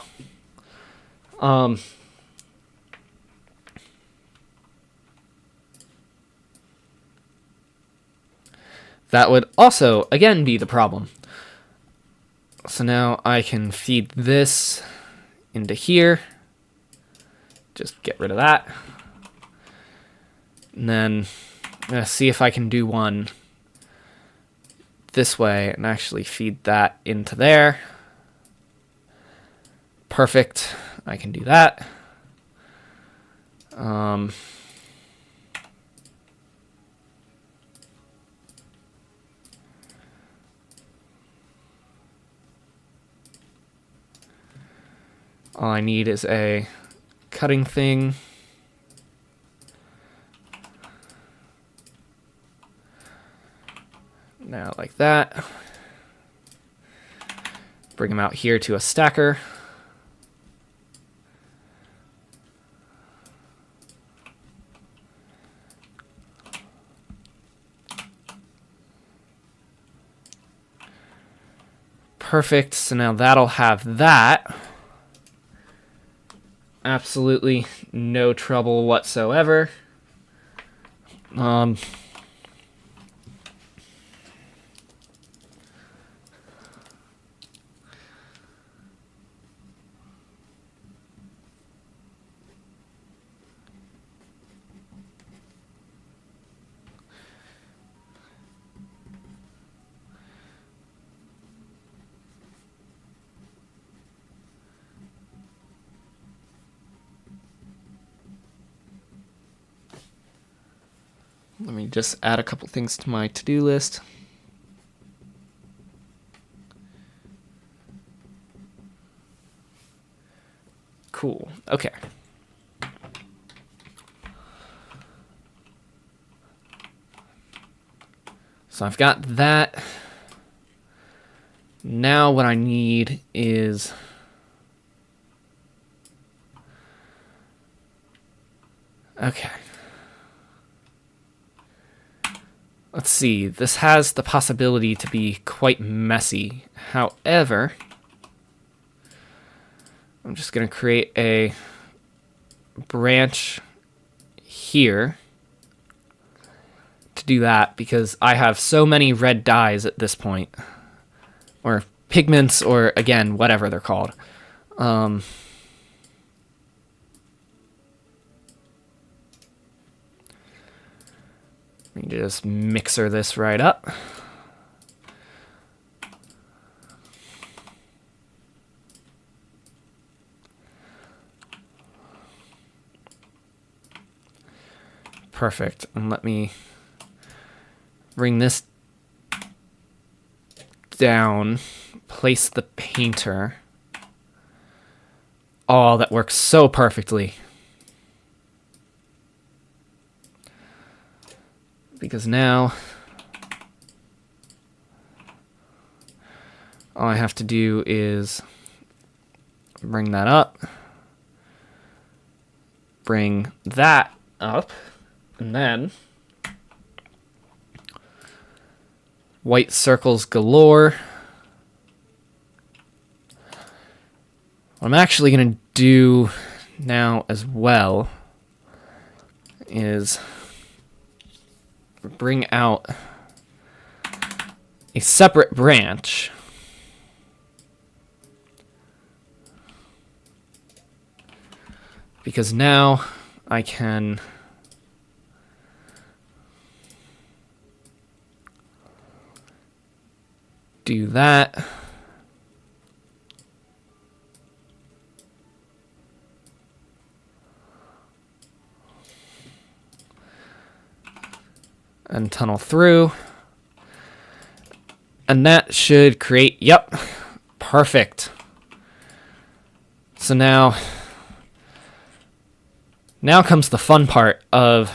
That would also, again, be the problem. So now I can feed this into here. Just get rid of that. And then I'm going to see if I can do one this way and actually feed that into there. Perfect. I can do that. All I need is a cutting thing. Now like that. Bring them out here to a stacker. Perfect. So now that'll have that. Absolutely no trouble whatsoever. Let me just add a couple things to my to-do list. Cool. Okay. So I've got that. Now what I need is okay. Let's see, this has the possibility to be quite messy. However, I'm just going to create a branch here to do that because I have so many red dyes at this point. Or pigments, or again, whatever they're called. Let me just mixer this right up. Perfect. And let me bring this down, place the painter. Oh, that works so perfectly. Because now all I have to do is bring that up, bring that up, and then white circles galore. What I'm actually going to do now as well is bring out a separate branch because now I can do that. And tunnel through. And that should create, yep, perfect. So now comes the fun part of,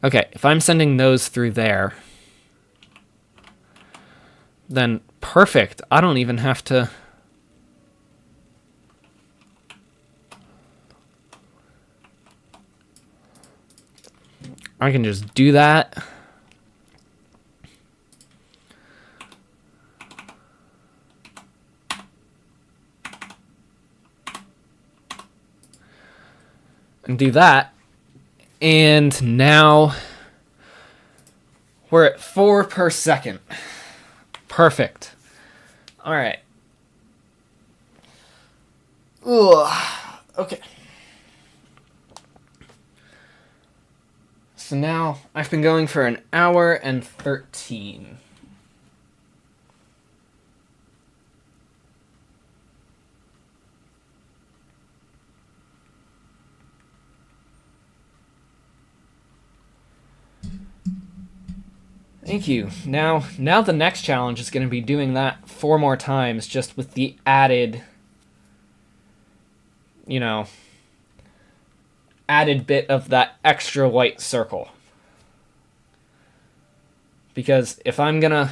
okay, if I'm sending those through there, then perfect. I don't even have to I can just do that. And do that. And now we're at 4 per second. Perfect. All right. Ugh. Okay. So now I've been going for an hour and 13. Thank you. Now the next challenge is going to be doing that 4 more times, just with the added, added bit of that extra white circle. Because if I'm gonna,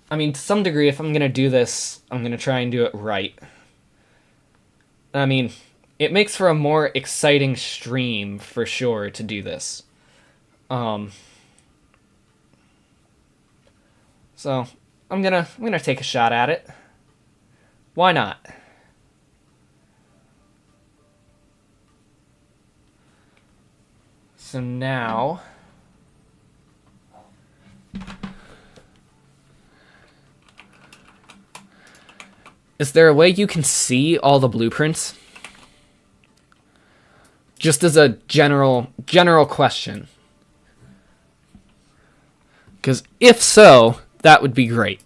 to some degree, if I'm gonna do this, I'm gonna try and do it right. It makes for a more exciting stream for sure to do this. So I'm gonna take a shot at it. Why not? So now is there a way you can see all the blueprints? Just as a general question. Because if so, that would be great.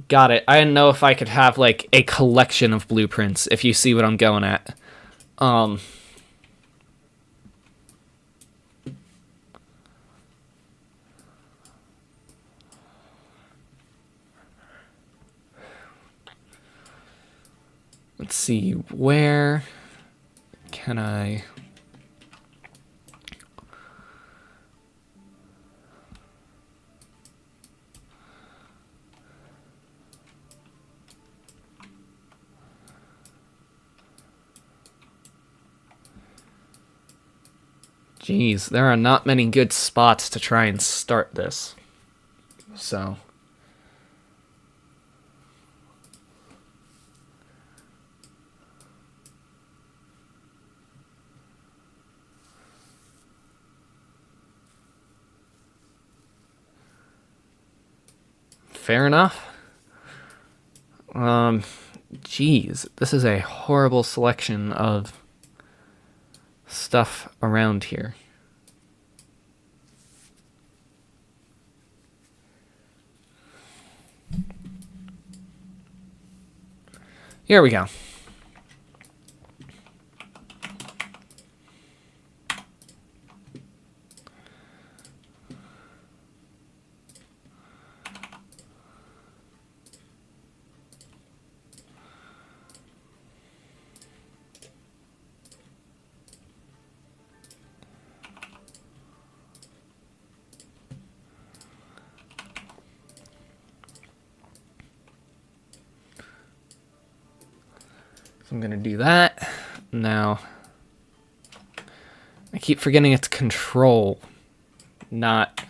Got it. I didn't know if I could have like a collection of blueprints, if you see what I'm going at. Let's see, where can I... Jeez, there are not many good spots to try and start this. So... Fair enough. Jeez, this is a horrible selection of stuff around here. Here we go. So I'm going to do that. Now, I keep forgetting it's control, not...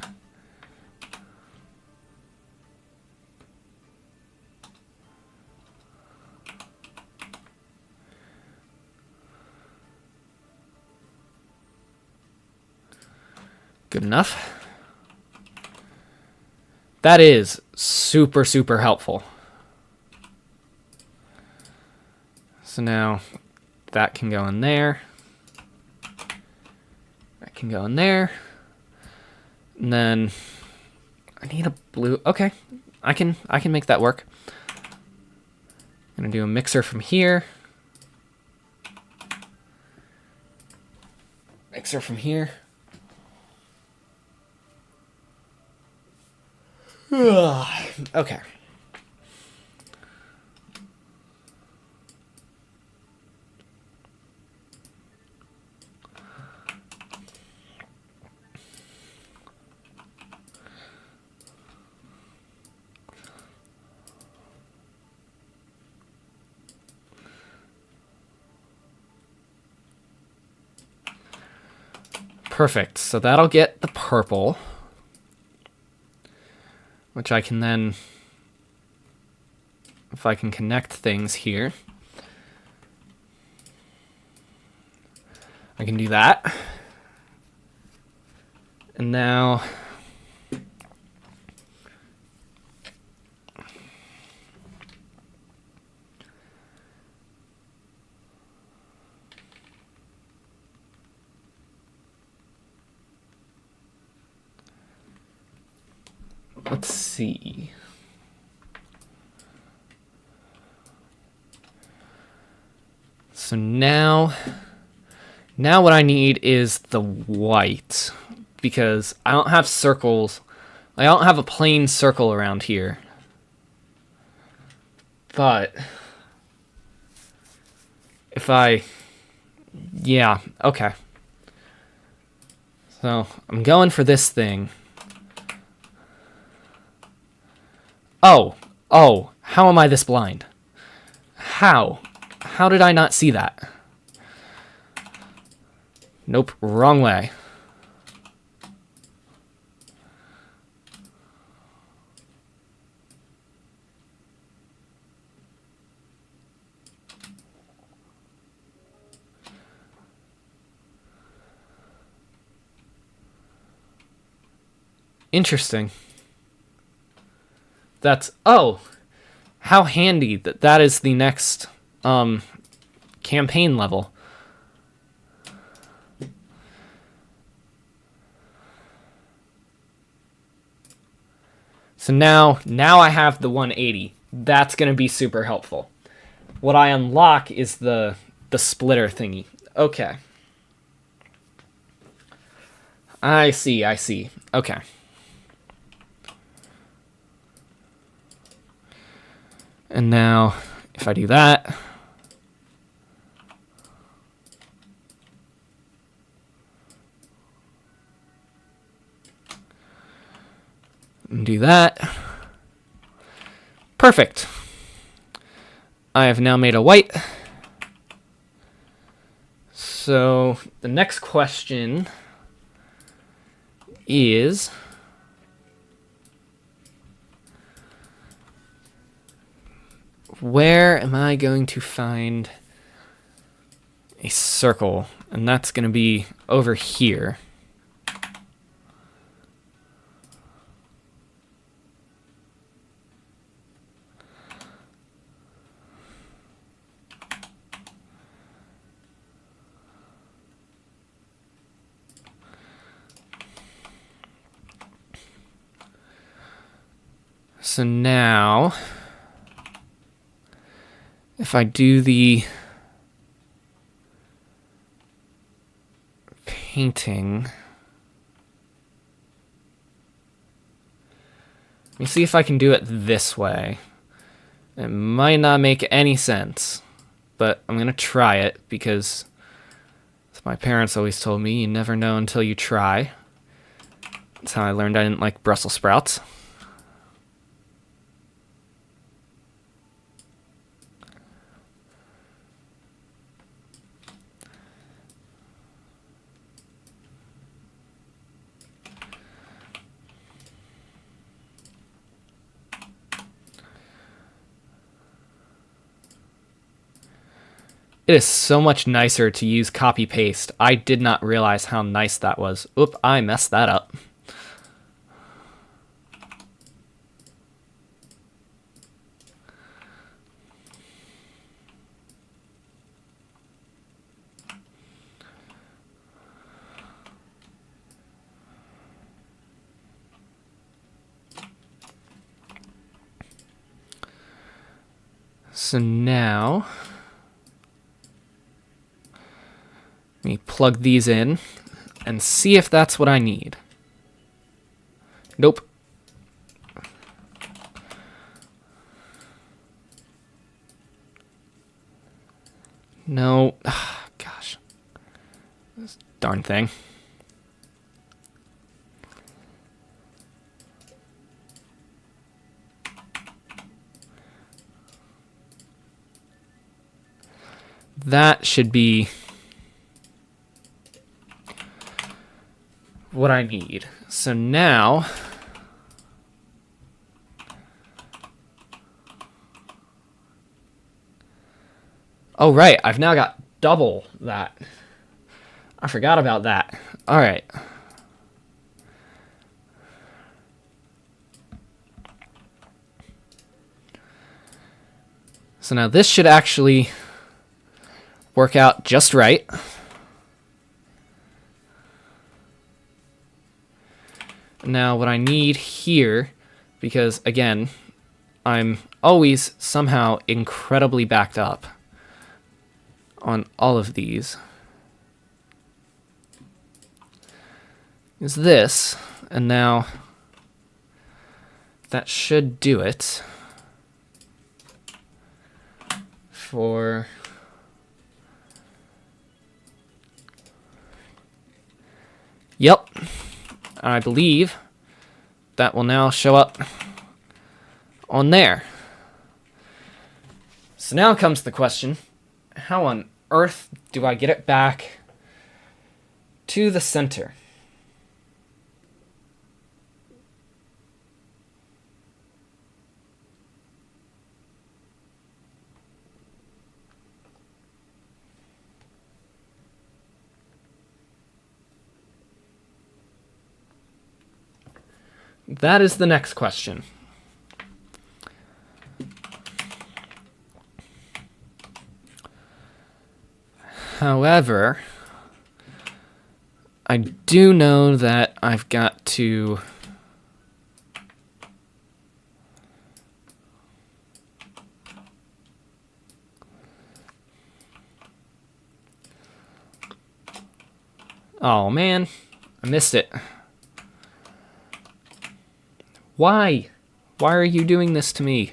Good enough. That is super, super helpful. So now that can go in there. That can go in there. And then I need a blue. Okay, I can make that work. I'm gonna do a mixer from here. Mixer from here. Okay. Perfect. So that'll get the purple, which I can then, if I can connect things here, I can do that. And now let's see. So now what I need is the white, because I don't have circles. I don't have a plain circle around here. But if yeah, okay. So I'm going for this thing. Oh, how am I this blind? How did I not see that? Nope, wrong way. Interesting. That's, oh, how handy that that is the next campaign level. So now I have the 180. That's going to be super helpful. What I unlock is the splitter thingy. Okay. I see. Okay. And now, if I do that, and do that, perfect. I have now made a white. So the next question is, where am I going to find a circle? And that's going to be over here. So now, if I do the painting, let me see if I can do it this way. It might not make any sense, but I'm going to try it because, as my parents always told me, you never know until you try. That's how I learned I didn't like Brussels sprouts. It is so much nicer to use copy-paste. I did not realize how nice that was. Oop, I messed that up. So now, let me plug these in and see if that's what I need. Nope. No. Gosh. This darn thing. That should be what I need. So now, oh right, I've now got double that. I forgot about that. All right. So now this should actually work out just right. Now what I need here, because again, I'm always somehow incredibly backed up on all of these, is this, and now that should do it for yep. I believe that will now show up on there. So now comes the question, how on earth do I get it back to the center? That is the next question. However, I do know that I've got to oh man, I missed it. Why? Why are you doing this to me?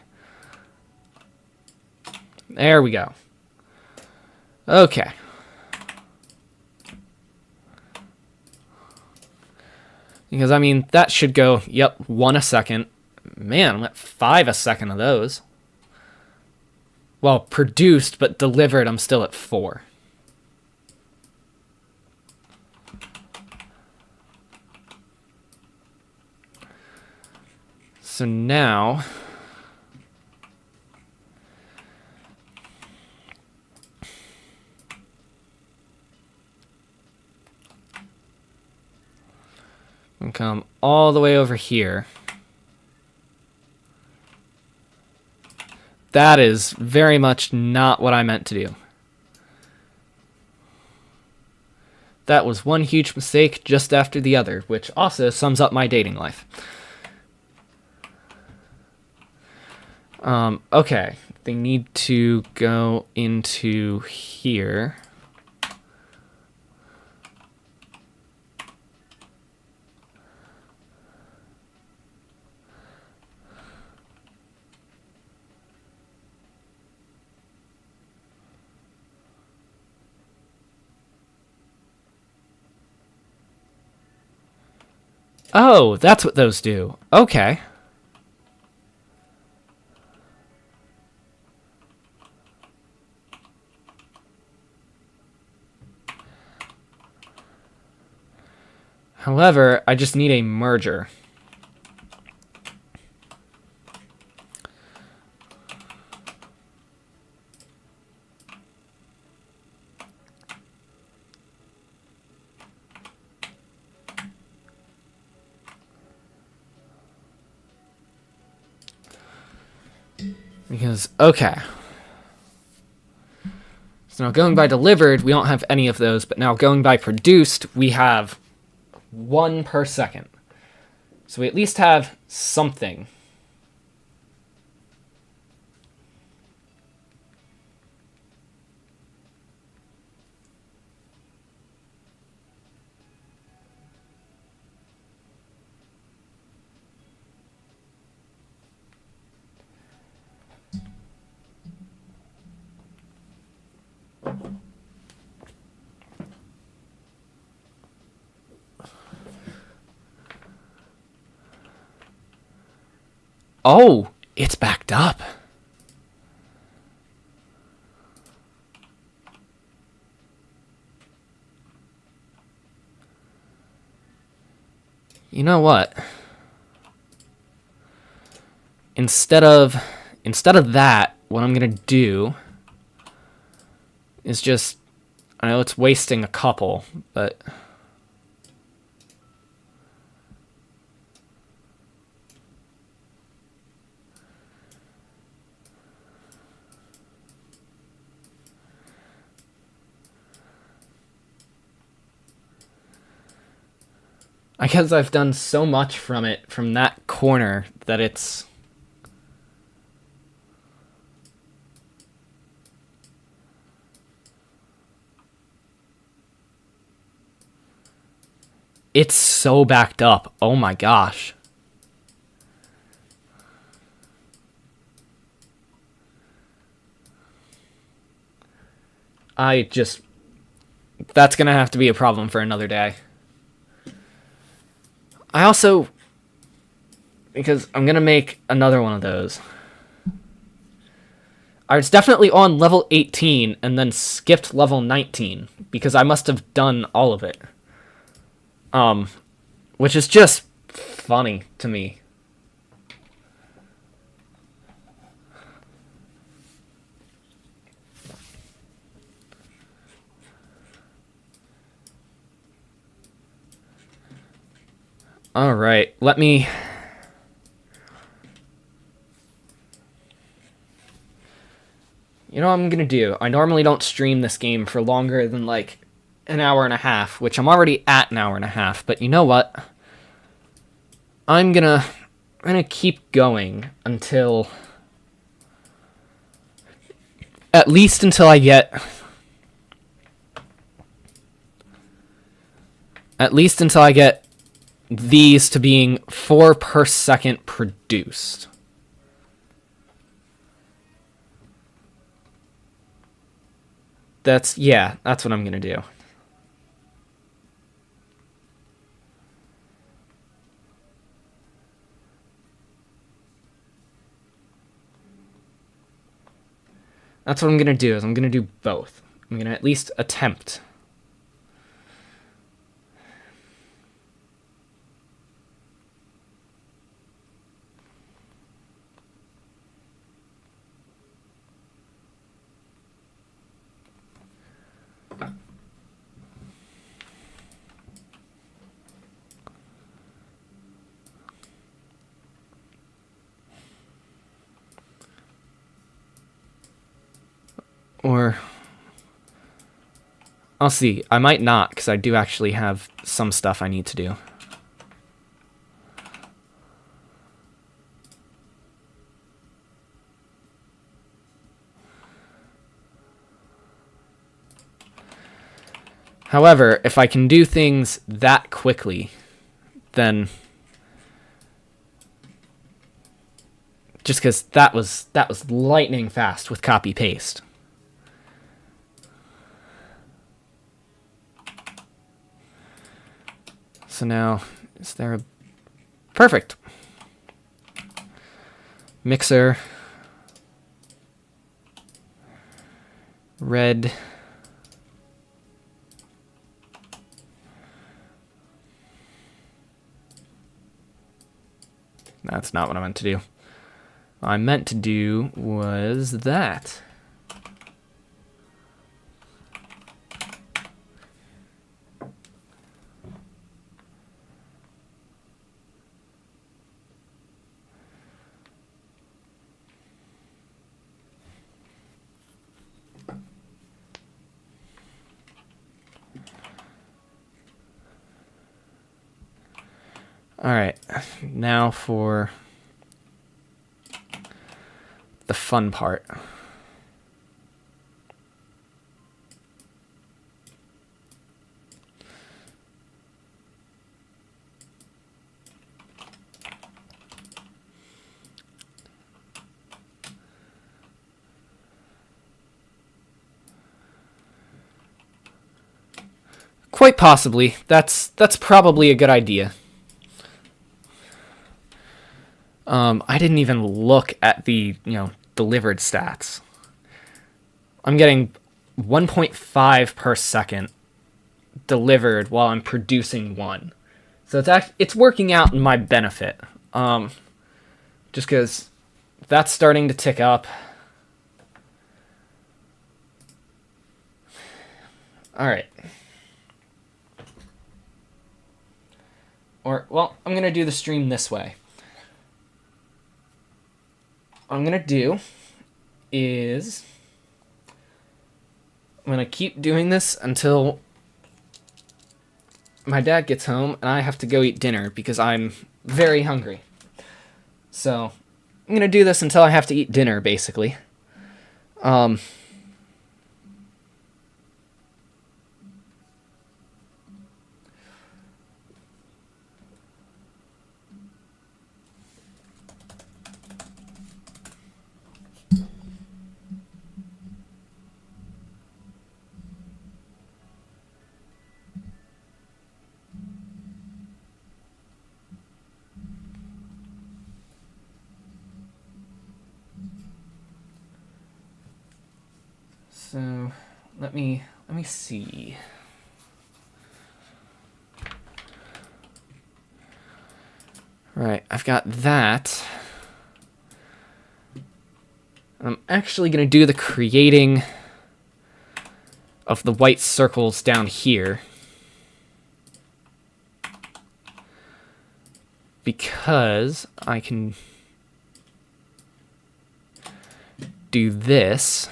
There we go. Okay. Because, I mean, that should go, yep, 1 a second. Man, I'm at 5 a second of those. Well, produced, but delivered, I'm still at 4. So now, and come all the way over here. That is very much not what I meant to do. That was one huge mistake just after the other, which also sums up my dating life. Okay. They need to go into here. Oh, that's what those do. Okay. However, I just need a merger. Because, okay. So now going by delivered, we don't have any of those, but now going by produced, we have 1 per second. So we at least have something. Oh, it's backed up. You know what? Instead of that, what I'm gonna do is just, I know it's wasting a couple, but I guess I've done so much from it, from that corner, that it's... It's so backed up. Oh my gosh. That's gonna have to be a problem for another day. I also, because I'm gonna make another one of those. I was definitely on level 18 and then skipped level 19 because I must have done all of it. Which is just funny to me. All right, let me... You know what I'm gonna do? I normally don't stream this game for longer than, like, an hour and a half, which I'm already at an hour and a half, but you know what? I'm gonna keep going until... At least until I get... At least until I get these to being 4 per second produced. That's what I'm gonna do. That's what I'm gonna do, is I'm gonna do both. I'm gonna at least attempt. Or... I'll see. I might not, because I do actually have some stuff I need to do. However, if I can do things that quickly, then just because that was lightning fast with copy paste. So now, is there a perfect mixer, red, that's not what I meant to do. What I meant to do was that. All right, now for the fun part. Quite possibly. That's probably a good idea. I didn't even look at the, delivered stats. I'm getting 1.5 per second delivered while I'm producing 1. So it's working out in my benefit. Just because that's starting to tick up. All right. Well, I'm going to do the stream this way. What I'm going to do is I'm going to keep doing this until my dad gets home and I have to go eat dinner because I'm very hungry. So I'm going to do this until I have to eat dinner, basically. So let me see. Right, I've got that. I'm actually going to do the creating of the white circles down here. Because I can do this.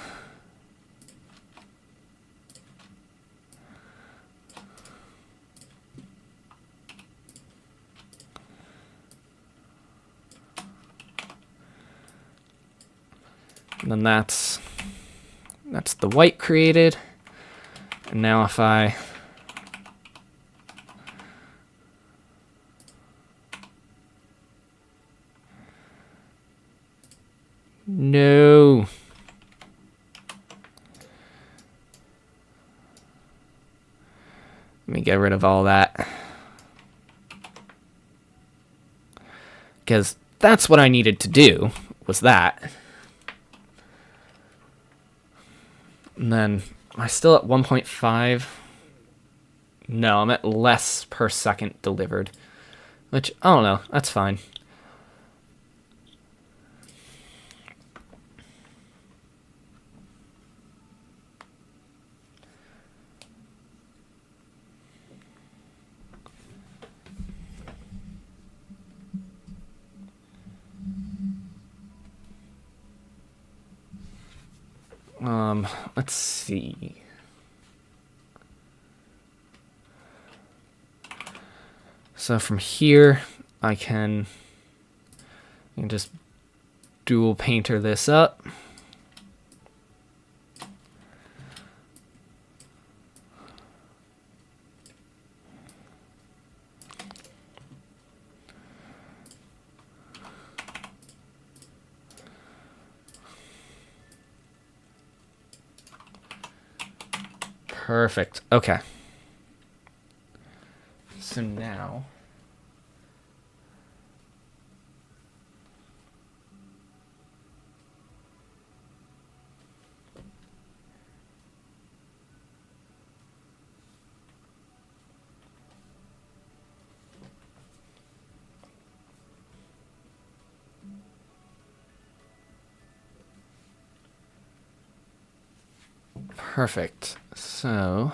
And then that's the white created. And now if I no. Let me get rid of all that. Because that's what I needed to do, was that. And then, am I still at 1.5? No, I'm at less per second delivered. Which, I don't know, that's fine. Let's see. So from here, I can just dual painter this up. Perfect. Okay. So now... Perfect. So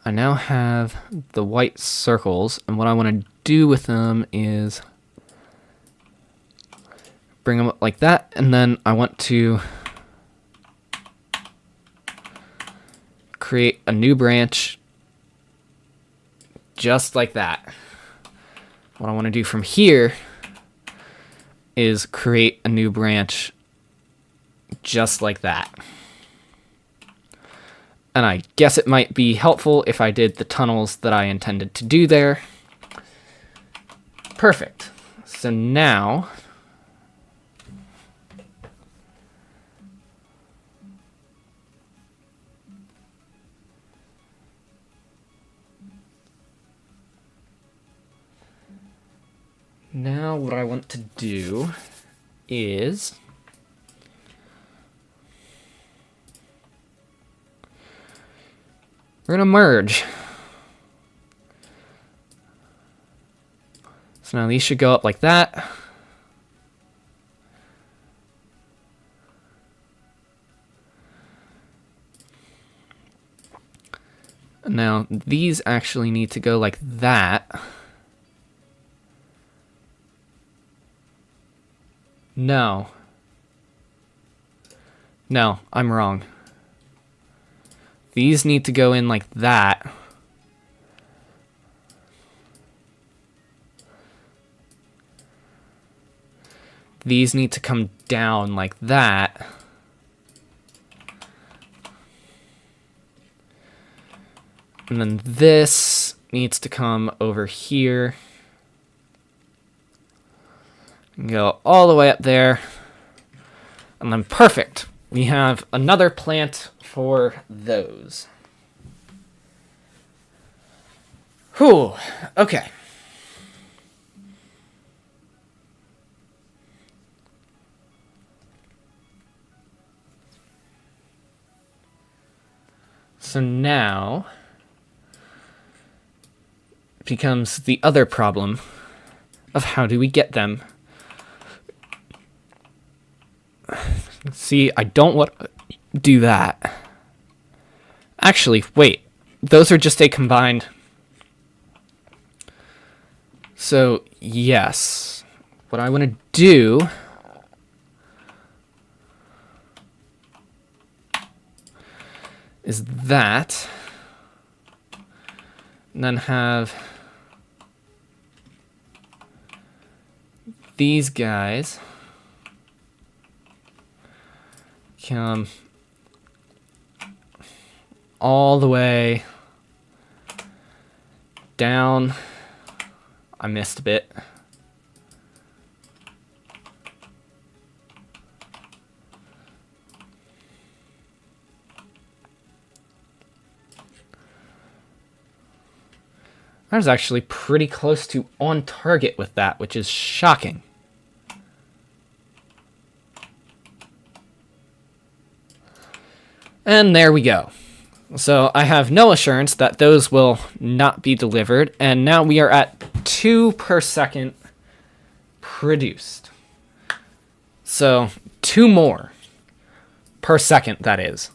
I now have the white circles, and what I want to do with them is bring them up like that, and then I want to create a new branch just like that. What I want to do from here is create a new branch just like that. And I guess it might be helpful if I did the tunnels that I intended to do there. Perfect. So now what I want to do is we're going to merge. So now these should go up like that. And now these actually need to go like that. No. No, I'm wrong. These need to go in like that. These need to come down like that. And then this needs to come over here. And go all the way up there. And then perfect. We have another plant for those. Whew. Okay. So now it becomes the other problem of how do we get them. See, I don't want to do that. Actually, wait. Those are just a combined. So, yes. What I want to do is that. And then have these guys come all the way down. I missed a bit. I was actually pretty close to on target with that, which is shocking. And there we go. So I have no assurance that those will not be delivered. And now we are at 2 per second produced. So 2 more per second, that is.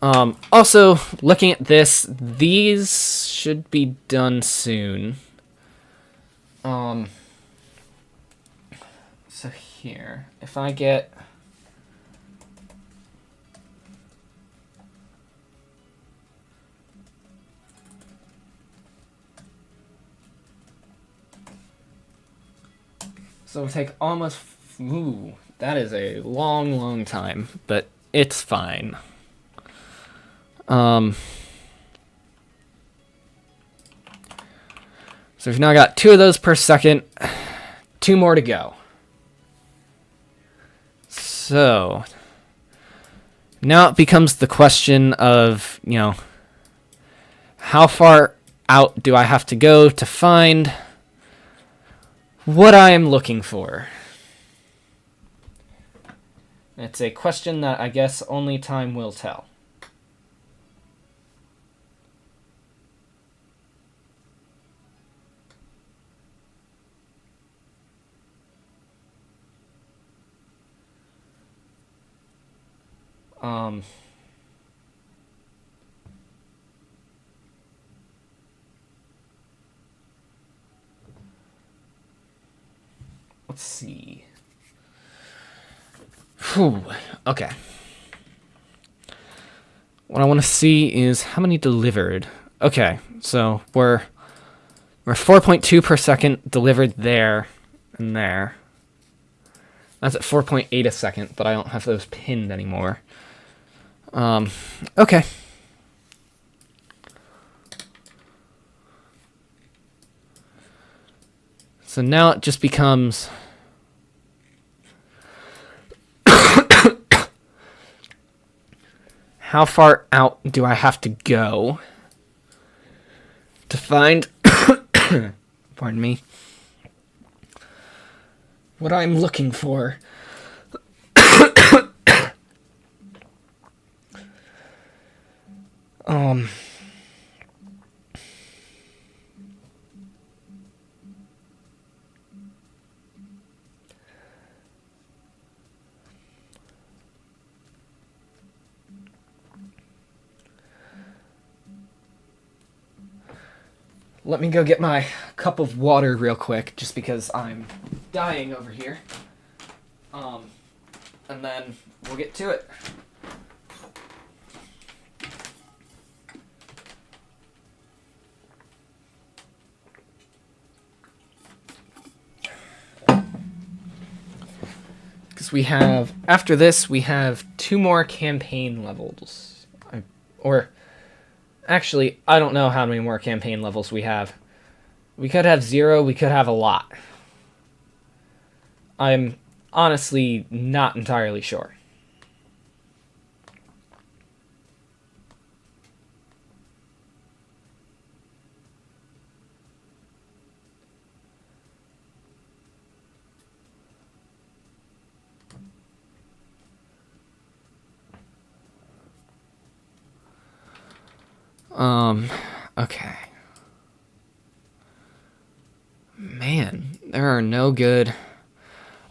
Also, looking at this, these should be done soon. So here, if I get... So it'll take almost... Ooh, that is a long, long time, but it's fine. So we've now got 2 of those per second, 2 more to go. So Now it becomes the question of, you know, how far out do I have to go to find what I am looking for? It's a question that I guess only time will tell. Let's see. Whew. Okay. What I want to see is how many delivered. Okay, so we're 4.2 per second delivered there and there. That's at 4.8 a second, but I don't have those pinned anymore. Okay. So now it just becomes how far out do I have to go to find pardon me, what I'm looking for. Let me go get my cup of water real quick, just because I'm dying over here. And then we'll get to it. Because we have, after this, we have 2 more campaign levels. Actually, I don't know how many more campaign levels we have. We could have 0, we could have a lot. I'm honestly not entirely sure. Okay. Man, there are no good...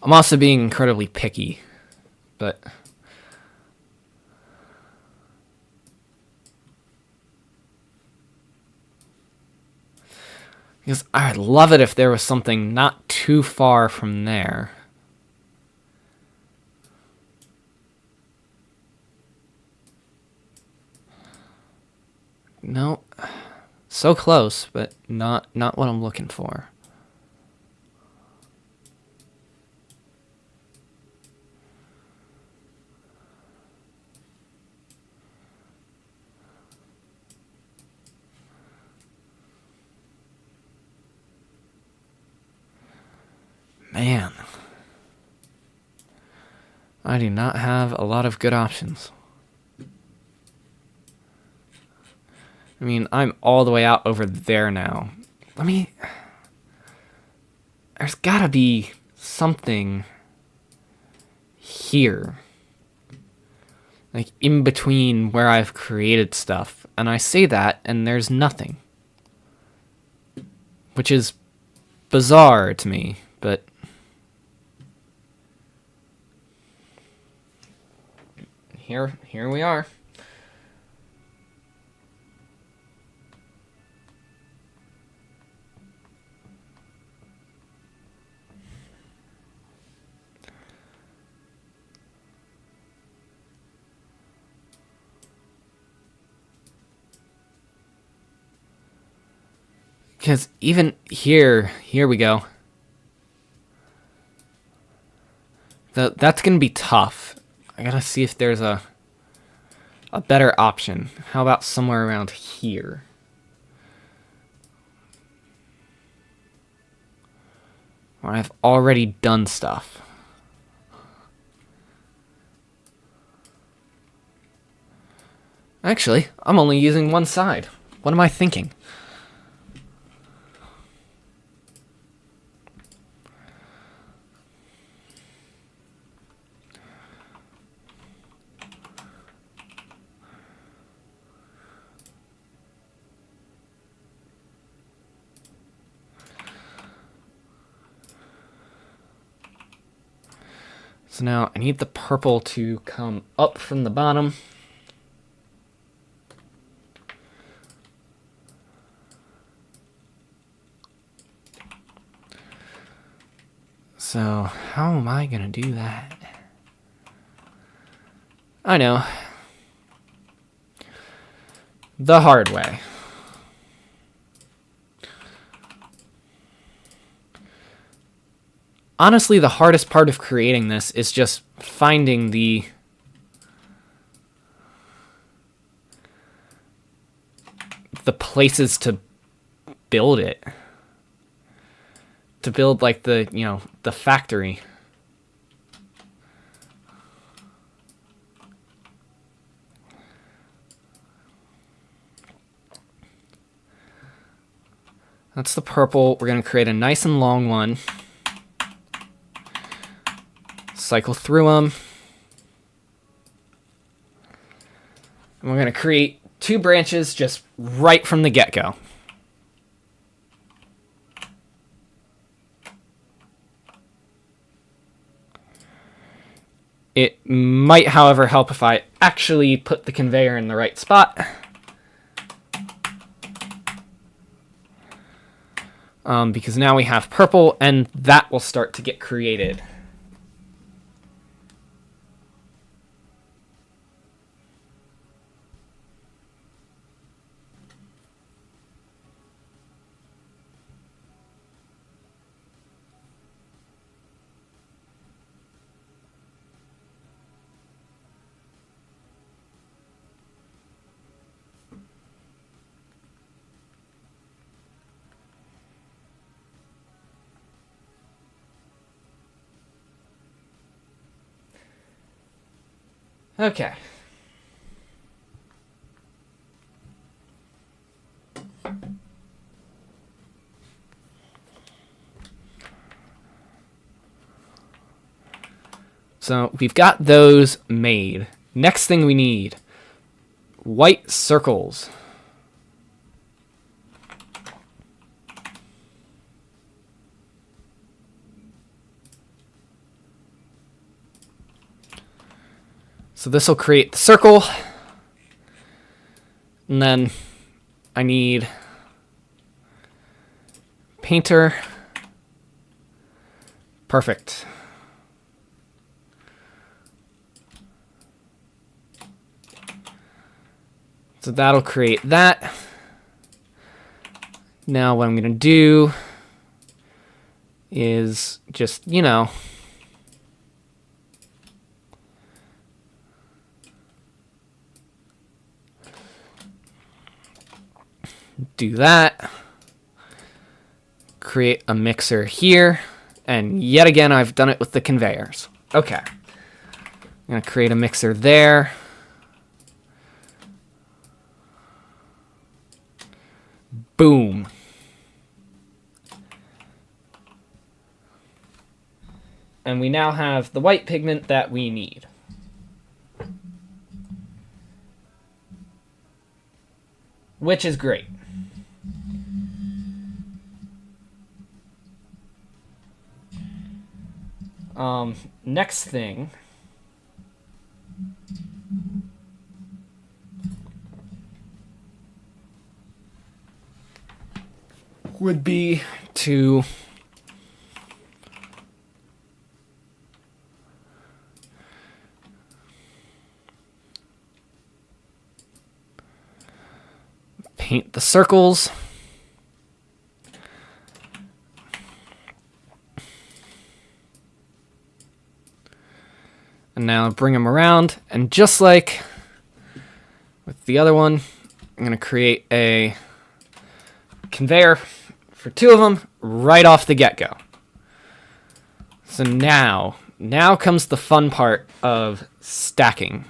I'm also being incredibly picky, but... Because I'd love it if there was something not too far from there. No. So close, but not what I'm looking for. Man. I do not have a lot of good options. I mean, I'm all the way out over there now. There's gotta be something here. Like, in between where I've created stuff. And I say that, and there's nothing. Which is bizarre to me, but... Here we are. Because even here we go. That's going to be tough. I gotta see if there's a better option. How about somewhere around here? Where I've already done stuff. Actually, I'm only using one side. What am I thinking? So now I need the purple to come up from the bottom. So how am I gonna do that? I know. The hard way. Honestly, the hardest part of creating this is just finding the places to build it. To build like the, you know, the factory. That's the purple. We're going to create a nice and long one. Cycle through them. And we're going to create 2 branches just right from the get-go. It might, however, help if I actually put the conveyor in the right spot. Because now we have purple, and that will start to get created. Okay. So we've got those made. Next thing we need, white circles. So this will create the circle. And then I need painter. Perfect. So that'll create that. Now what I'm going to do is just, you know, do that. Create a mixer here. And yet again, I've done it with the conveyors. Okay. I'm going to create a mixer there. Boom. And we now have the white pigment that we need. Which is great. Next thing would be to paint the circles. And now bring them around, and just like with the other one, I'm going to create a conveyor for 2 of them right off the get-go. So now comes the fun part of stacking.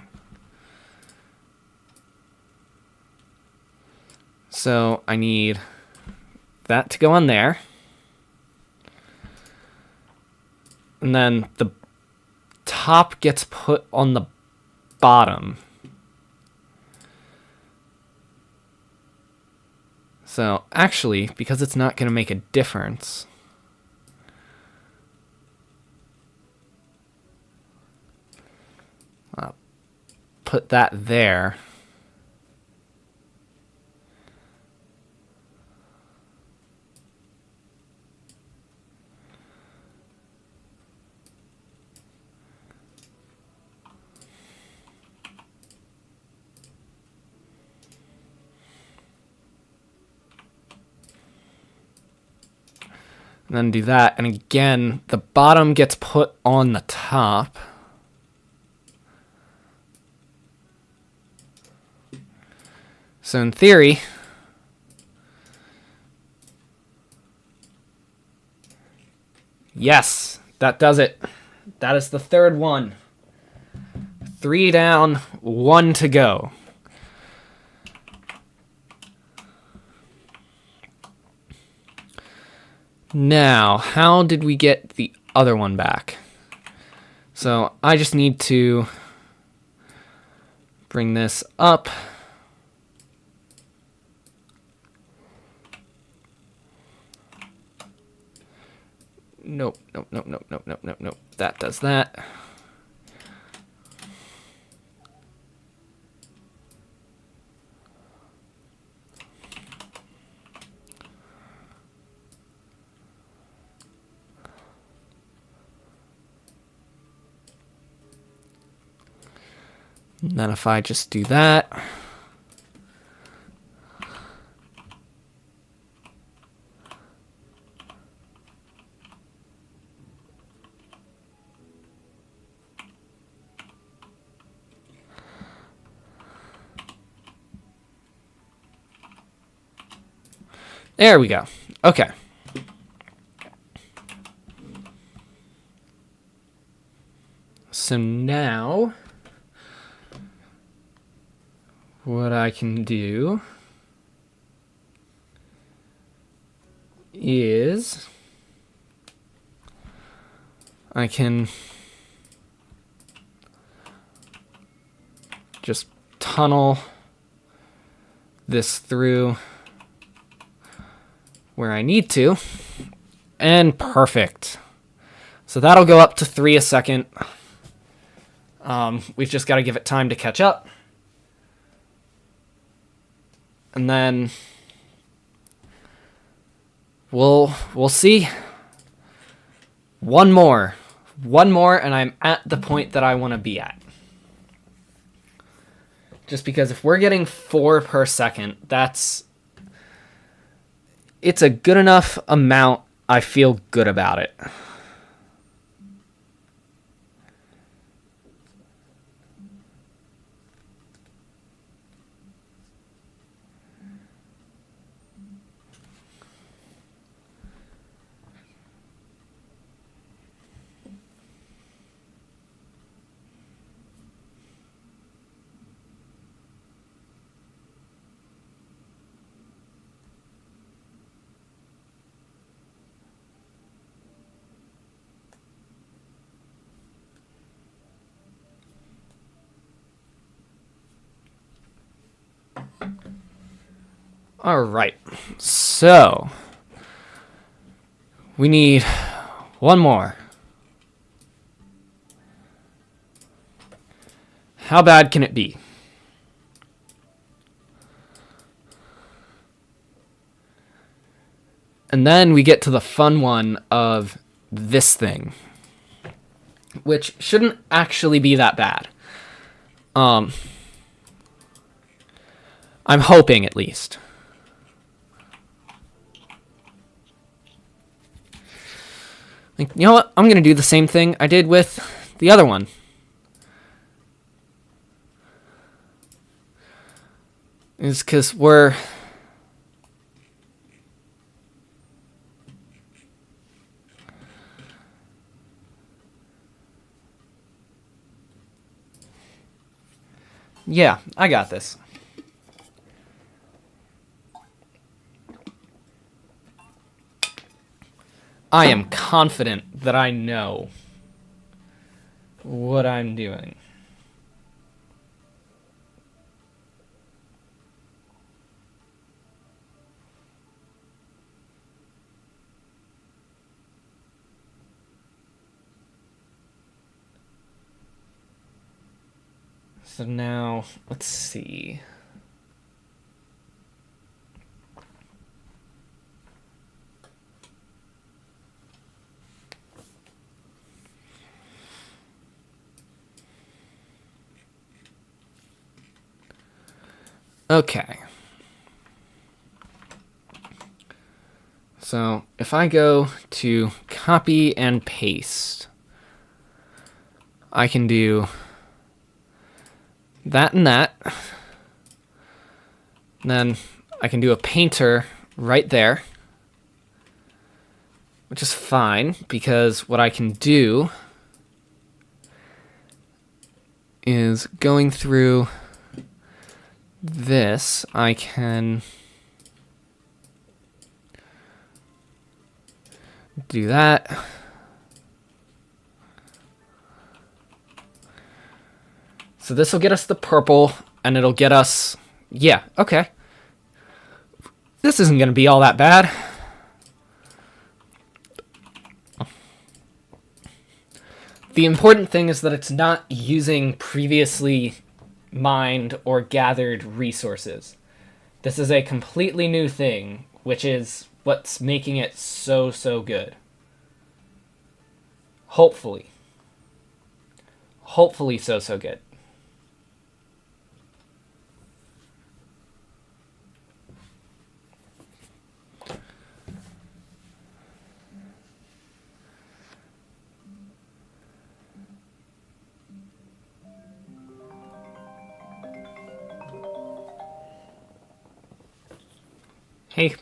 So I need that to go on there. And then the top gets put on the bottom. So actually, because it's not going to make a difference, I'll put that there. And then do that, and again, the bottom gets put on the top. So in theory, yes, that does it. That is the third one. 3 down, 1 to go. Now, how did we get the other one back? So I just need to bring this up. Nope, nope, nope, nope, nope, nope, nope, nope. That does that. And then if I just do that, there we go. Okay. So now what I can do is I can just tunnel this through where I need to, and perfect. So that'll go up to 3 a second. We've just got to give it time to catch up. And then we'll see. One more, and I'm at the point that I want to be at. Just because if we're getting 4 per second, it's a good enough amount. I feel good about it. All right, so we need one more. How bad can it be? And then we get to the fun one of this thing, which shouldn't actually be that bad. I'm hoping, at least. You know what? I'm going to do the same thing I did with the other one. Is because we're... Yeah, I got this. I am confident that I know what I'm doing. So now, let's see. Okay. So if I go to copy and paste, I can do that and that. And then I can do a painter right there, which is fine because what I can do is going through this, I can do that. So this will get us the purple, and it'll get us... Yeah, okay. This isn't going to be all that bad. The important thing is that it's not using previously mined or gathered resources. This is a completely new thing, which is what's making it so, so good. Hopefully. Hopefully so, so good. Hey.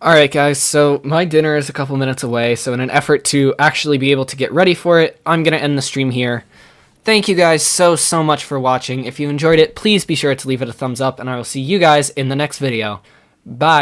Alright guys, so my dinner is a couple minutes away, so in an effort to actually be able to get ready for it, I'm going to end the stream here. Thank you guys so much for watching. If you enjoyed it, please be sure to leave it a thumbs up, and I will see you guys in the next video. Bye!